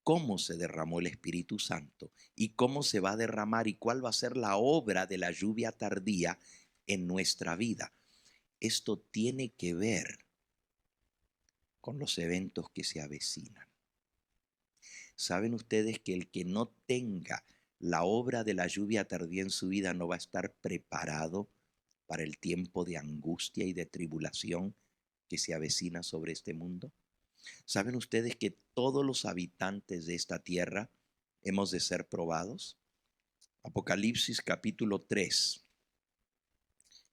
cómo se derramó el Espíritu Santo y cómo se va a derramar y cuál va a ser la obra de la lluvia tardía en nuestra vida. Esto tiene que ver con los eventos que se avecinan. ¿Saben ustedes que el que no tenga la obra de la lluvia tardía en su vida no va a estar preparado para el tiempo de angustia y de tribulación que se avecina sobre este mundo? ¿Saben ustedes que todos los habitantes de esta tierra hemos de ser probados? Apocalipsis capítulo 3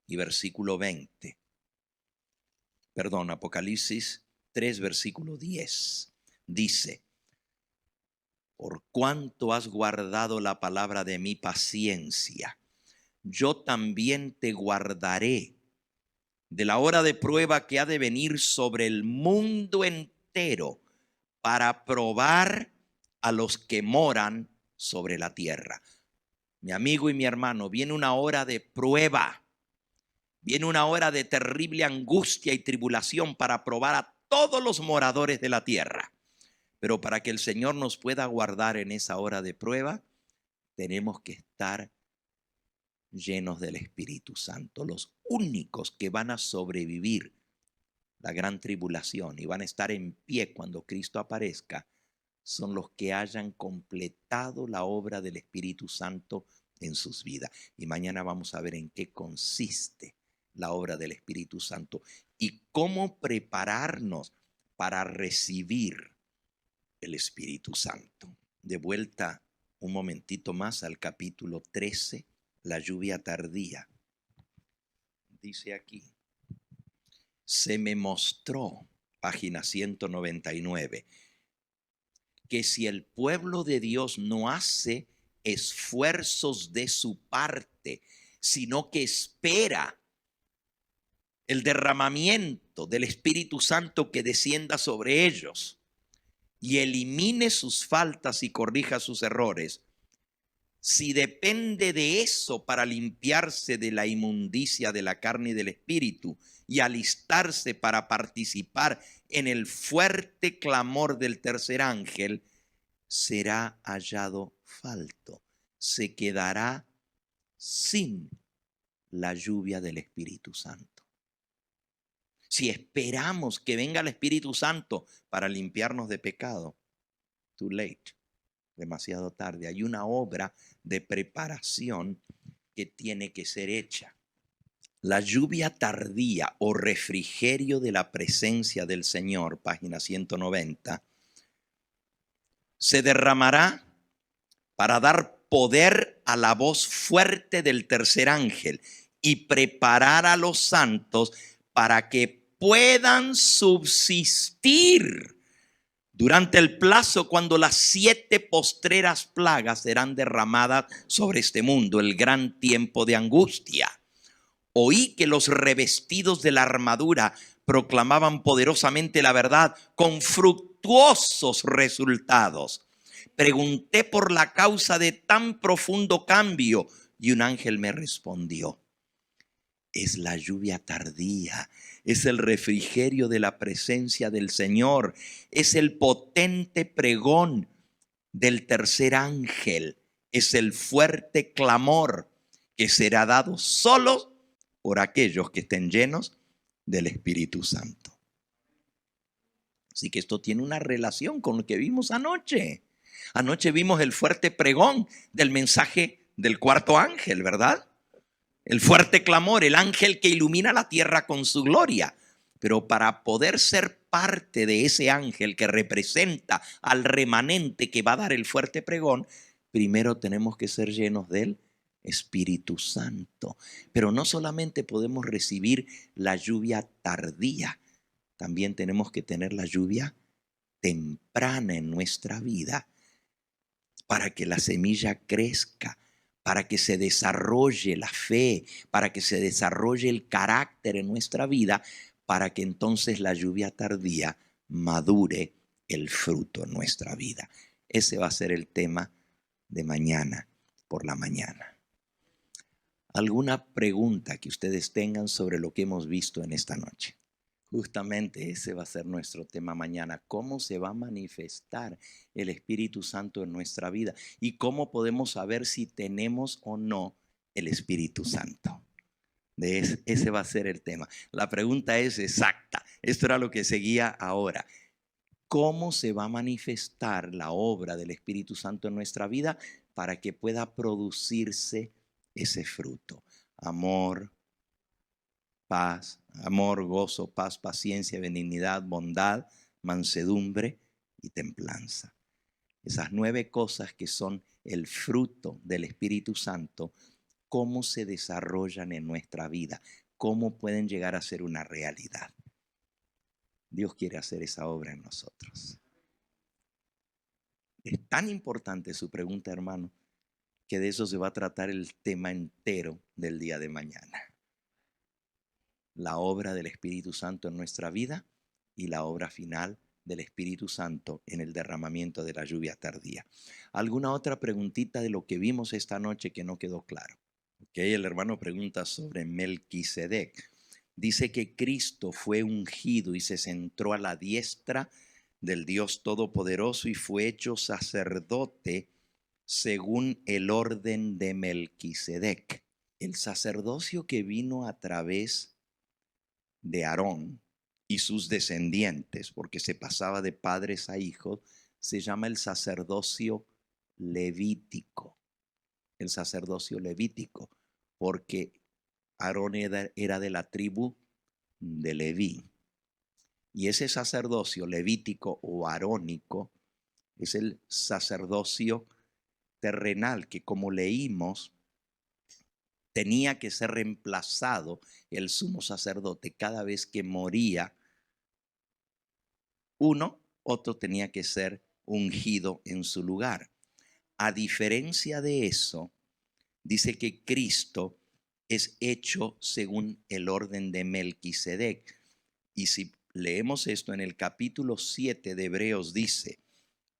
y versículo 20. Perdón, Apocalipsis 3, versículo 10. Dice: por cuanto has guardado la palabra de mi paciencia, yo también te guardaré de la hora de prueba que ha de venir sobre el mundo entero para probar a los que moran sobre la tierra. Mi amigo y mi hermano, viene una hora de prueba, viene una hora de terrible angustia y tribulación para probar a todos los moradores de la tierra. Pero para que el Señor nos pueda guardar en esa hora de prueba, tenemos que estar llenos del Espíritu Santo. Los únicos que van a sobrevivir la gran tribulación y van a estar en pie cuando Cristo aparezca son los que hayan completado la obra del Espíritu Santo en sus vidas. Y mañana vamos a ver en qué consiste la obra del Espíritu Santo y cómo prepararnos para recibir el Espíritu Santo. De vuelta un momentito más al capítulo 13, la lluvia tardía. Dice aquí: se me mostró, página 199, que si el pueblo de Dios no hace esfuerzos de su parte, sino que espera el derramamiento del Espíritu Santo que descienda sobre ellos y elimine sus faltas y corrija sus errores, si depende de eso para limpiarse de la inmundicia de la carne y del espíritu y alistarse para participar en el fuerte clamor del tercer ángel, será hallado falto, se quedará sin la lluvia del Espíritu Santo. Si esperamos que venga el Espíritu Santo para limpiarnos de pecado, too late. demasiado tarde. Hay una obra de preparación que tiene que ser hecha. La lluvia tardía o refrigerio de la presencia del Señor, página 190, se derramará para dar poder a la voz fuerte del tercer ángel y preparar a los santos para que puedan subsistir durante el plazo cuando las 7 postreras plagas serán derramadas sobre este mundo, el gran tiempo de angustia. Oí que los revestidos de la armadura proclamaban poderosamente la verdad con fructuosos resultados. Pregunté por la causa de tan profundo cambio y un ángel me respondió: es la lluvia tardía, es el refrigerio de la presencia del Señor, es el potente pregón del tercer ángel, es el fuerte clamor que será dado solo por aquellos que estén llenos del Espíritu Santo. Así que esto tiene una relación con lo que vimos anoche. Anoche vimos el fuerte pregón del mensaje del cuarto ángel, ¿verdad? El fuerte clamor, el ángel que ilumina la tierra con su gloria. Pero para poder ser parte de ese ángel que representa al remanente que va a dar el fuerte pregón, primero tenemos que ser llenos del Espíritu Santo. Pero no solamente podemos recibir la lluvia tardía, también tenemos que tener la lluvia temprana en nuestra vida para que la semilla crezca, para que se desarrolle la fe, para que se desarrolle el carácter en nuestra vida, para que entonces la lluvia tardía madure el fruto en nuestra vida. Ese va a ser el tema de mañana por la mañana. ¿Alguna pregunta que ustedes tengan sobre lo que hemos visto en esta noche? Justamente ese va a ser nuestro tema mañana. ¿Cómo se va a manifestar el Espíritu Santo en nuestra vida? ¿Y cómo podemos saber si tenemos o no el Espíritu Santo? Ese va a ser el tema. La pregunta es exacta. Esto era lo que seguía ahora. ¿Cómo se va a manifestar la obra del Espíritu Santo en nuestra vida para que pueda producirse ese fruto? Amor, paz, amor, gozo, paz, paciencia, benignidad, bondad, mansedumbre y templanza. Esas 9 cosas que son el fruto del Espíritu Santo, ¿cómo se desarrollan en nuestra vida? ¿Cómo pueden llegar a ser una realidad? Dios quiere hacer esa obra en nosotros. Es tan importante su pregunta, hermano, que de eso se va a tratar el tema entero del día de mañana. La obra del Espíritu Santo en nuestra vida y la obra final del Espíritu Santo en el derramamiento de la lluvia tardía. ¿Alguna otra preguntita de lo que vimos esta noche que no quedó claro? El hermano pregunta sobre Melquisedec. Dice que Cristo fue ungido y se sentó a la diestra del Dios Todopoderoso y fue hecho sacerdote según el orden de Melquisedec. El sacerdocio que vino a través de Aarón y sus descendientes, porque se pasaba de padres a hijos, se llama el sacerdocio levítico. El sacerdocio levítico, porque Aarón era de la tribu de Leví. Y ese sacerdocio levítico o arónico es el sacerdocio terrenal que, como leímos, tenía que ser reemplazado el sumo sacerdote cada vez que moría uno, otro tenía que ser ungido en su lugar. A diferencia de eso, dice que Cristo es hecho según el orden de Melquisedec. Y si leemos esto en el capítulo 7 de Hebreos, dice: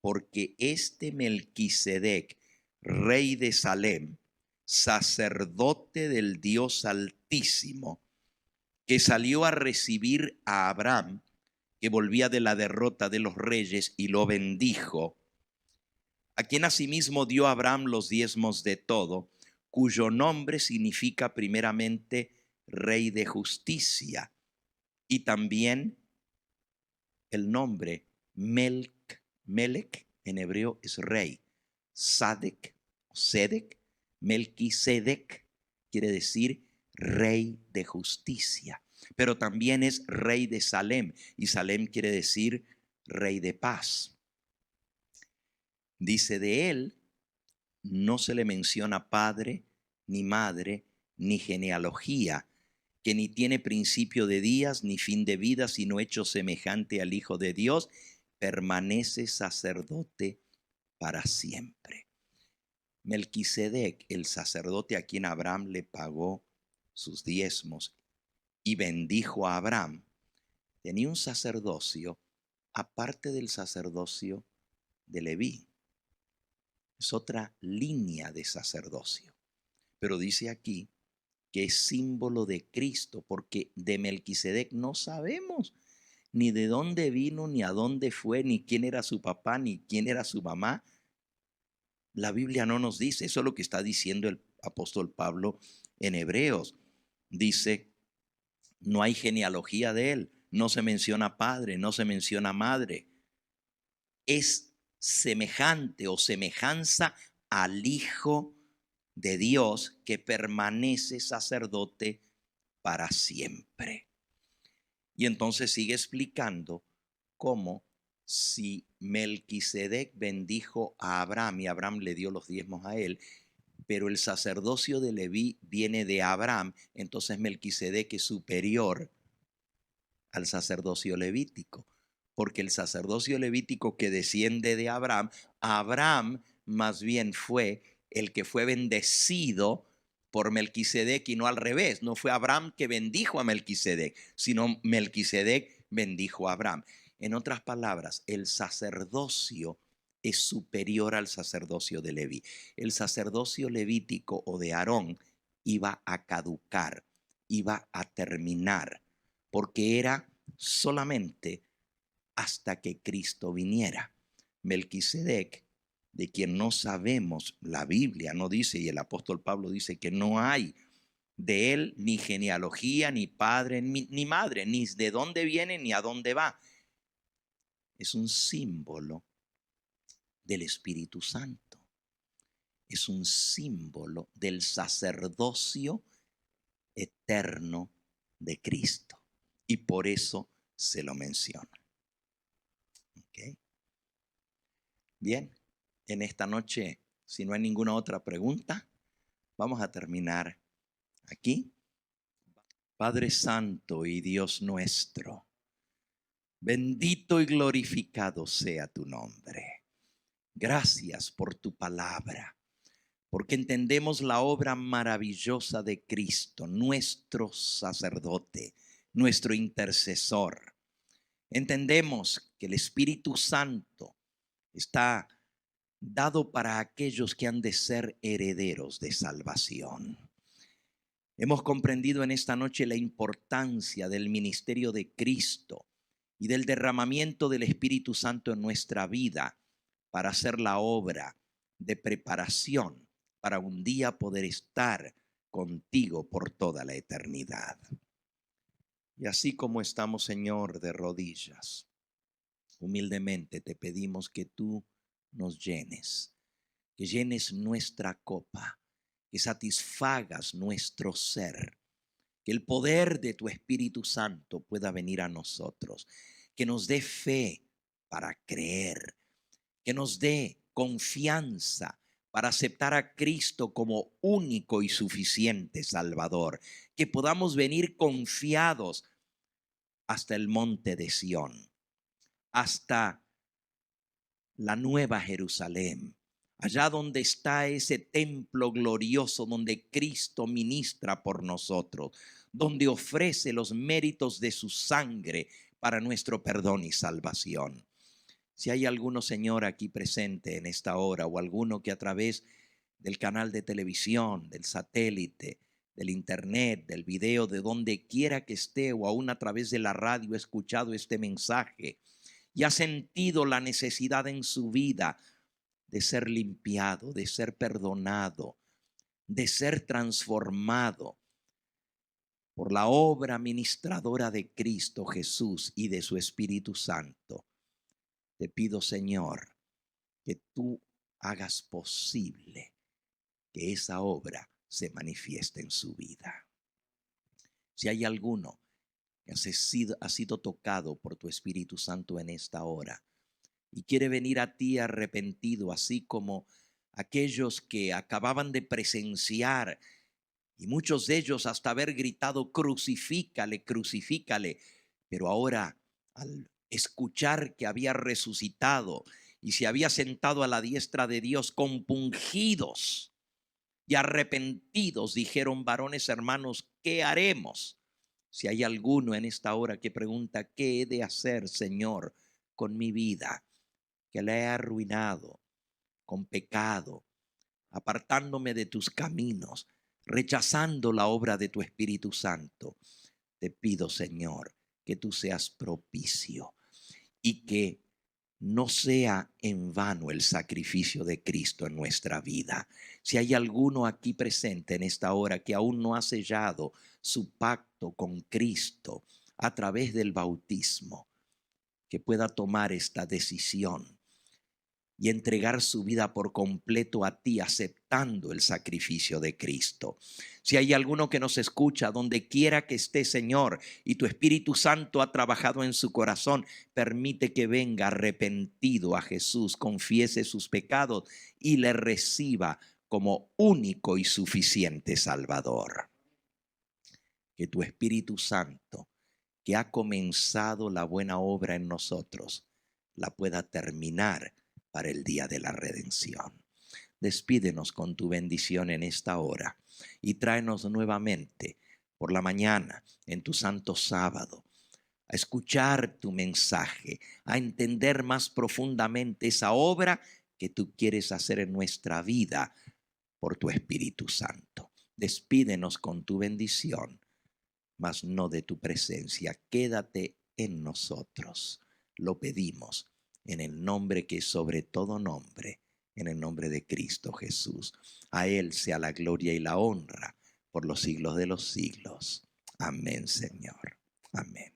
porque este Melquisedec, rey de Salem, sacerdote del Dios Altísimo, que salió a recibir a Abraham, que volvía de la derrota de los reyes, y lo bendijo, a quien asimismo dio a Abraham los diezmos de todo, cuyo nombre significa primeramente Rey de Justicia, y también el nombre Melech en hebreo es rey. Sadek, Sedek, Melquisedec, quiere decir rey de justicia, pero también es rey de Salem, y Salem quiere decir rey de paz. Dice de él, no se le menciona padre, ni madre, ni genealogía, que ni tiene principio de días, ni fin de vida, sino hecho semejante al Hijo de Dios, permanece sacerdote para siempre. Melquisedec, el sacerdote a quien Abraham le pagó sus diezmos y bendijo a Abraham, tenía un sacerdocio aparte del sacerdocio de Leví. Es otra línea de sacerdocio. Pero dice aquí que es símbolo de Cristo, porque de Melquisedec no sabemos ni de dónde vino, ni a dónde fue, ni quién era su papá, ni quién era su mamá. La Biblia no nos dice, eso es lo que está diciendo el apóstol Pablo en Hebreos. Dice, no hay genealogía de él, no se menciona padre, no se menciona madre. Es semejante o semejanza al Hijo de Dios que permanece sacerdote para siempre. Y entonces sigue explicando cómo si Melquisedec bendijo a Abraham y Abraham le dio los diezmos a él, pero el sacerdocio de Leví viene de Abraham, entonces Melquisedec es superior al sacerdocio levítico, porque el sacerdocio levítico que desciende de Abraham, Abraham más bien fue el que fue bendecido por Melquisedec y no al revés. No fue Abraham que bendijo a Melquisedec, sino Melquisedec bendijo a Abraham. En otras palabras, el sacerdocio es superior al sacerdocio de Leví. El sacerdocio levítico o de Aarón iba a caducar, iba a terminar, porque era solamente hasta que Cristo viniera. Melquisedec, de quien no sabemos, la Biblia no dice, y el apóstol Pablo dice que no hay de él ni genealogía, ni padre, ni madre, ni de dónde viene, ni a dónde va. Es un símbolo del Espíritu Santo. Es un símbolo del sacerdocio eterno de Cristo. Y por eso se lo menciona. ¿Okay? Bien, en esta noche, si no hay ninguna otra pregunta, vamos a terminar aquí. Padre Santo y Dios nuestro, bendito y glorificado sea tu nombre. Gracias por tu palabra, porque entendemos la obra maravillosa de Cristo, nuestro sacerdote, nuestro intercesor. Entendemos que el Espíritu Santo está dado para aquellos que han de ser herederos de salvación. Hemos comprendido en esta noche la importancia del ministerio de Cristo y del derramamiento del Espíritu Santo en nuestra vida para hacer la obra de preparación para un día poder estar contigo por toda la eternidad. Y así como estamos, Señor, de rodillas, humildemente te pedimos que tú nos llenes, que llenes nuestra copa, que satisfagas nuestro ser, que el poder de tu Espíritu Santo pueda venir a nosotros, que nos dé fe para creer, que nos dé confianza para aceptar a Cristo como único y suficiente Salvador, que podamos venir confiados hasta el monte de Sión, hasta la nueva Jerusalén, allá donde está ese templo glorioso donde Cristo ministra por nosotros, donde ofrece los méritos de su sangre para nuestro perdón y salvación. Si hay alguno, Señor, aquí presente en esta hora, o alguno que a través del canal de televisión, del satélite, del internet, del video, de donde quiera que esté, o aún a través de la radio, ha escuchado este mensaje y ha sentido la necesidad en su vida de ser limpiado, de ser perdonado, de ser transformado por la obra ministradora de Cristo Jesús y de su Espíritu Santo. Te pido, Señor, que tú hagas posible que esa obra se manifieste en su vida. Si hay alguno que ha sido tocado por tu Espíritu Santo en esta hora y quiere venir a ti arrepentido, así como aquellos que acababan de presenciar, y muchos de ellos hasta haber gritado, crucifícale, crucifícale, pero ahora al escuchar que había resucitado y se había sentado a la diestra de Dios, compungidos y arrepentidos, dijeron: varones hermanos, ¿qué haremos? Si hay alguno en esta hora que pregunta: ¿qué he de hacer, Señor, con mi vida? Que la he arruinado con pecado, apartándome de tus caminos, rechazando la obra de tu Espíritu Santo. Te pido, Señor, que tú seas propicio y que no sea en vano el sacrificio de Cristo en nuestra vida. Si hay alguno aquí presente en esta hora que aún no ha sellado su pacto con Cristo a través del bautismo, que pueda tomar esta decisión y entregar su vida por completo a ti, aceptando el sacrificio de Cristo. Si hay alguno que nos escucha, donde quiera que esté, Señor, y tu Espíritu Santo ha trabajado en su corazón, permite que venga arrepentido a Jesús, confiese sus pecados y le reciba como único y suficiente Salvador. Que tu Espíritu Santo, que ha comenzado la buena obra en nosotros, la pueda terminar para el día de la redención. Despídenos con tu bendición en esta hora y tráenos nuevamente por la mañana en tu santo sábado a escuchar tu mensaje, a entender más profundamente esa obra que tú quieres hacer en nuestra vida por tu Espíritu Santo. Despídenos con tu bendición, mas no de tu presencia. Quédate en nosotros. Lo pedimos en el nombre que es sobre todo nombre, en el nombre de Cristo Jesús. A Él sea la gloria y la honra por los siglos de los siglos. Amén, Señor. Amén.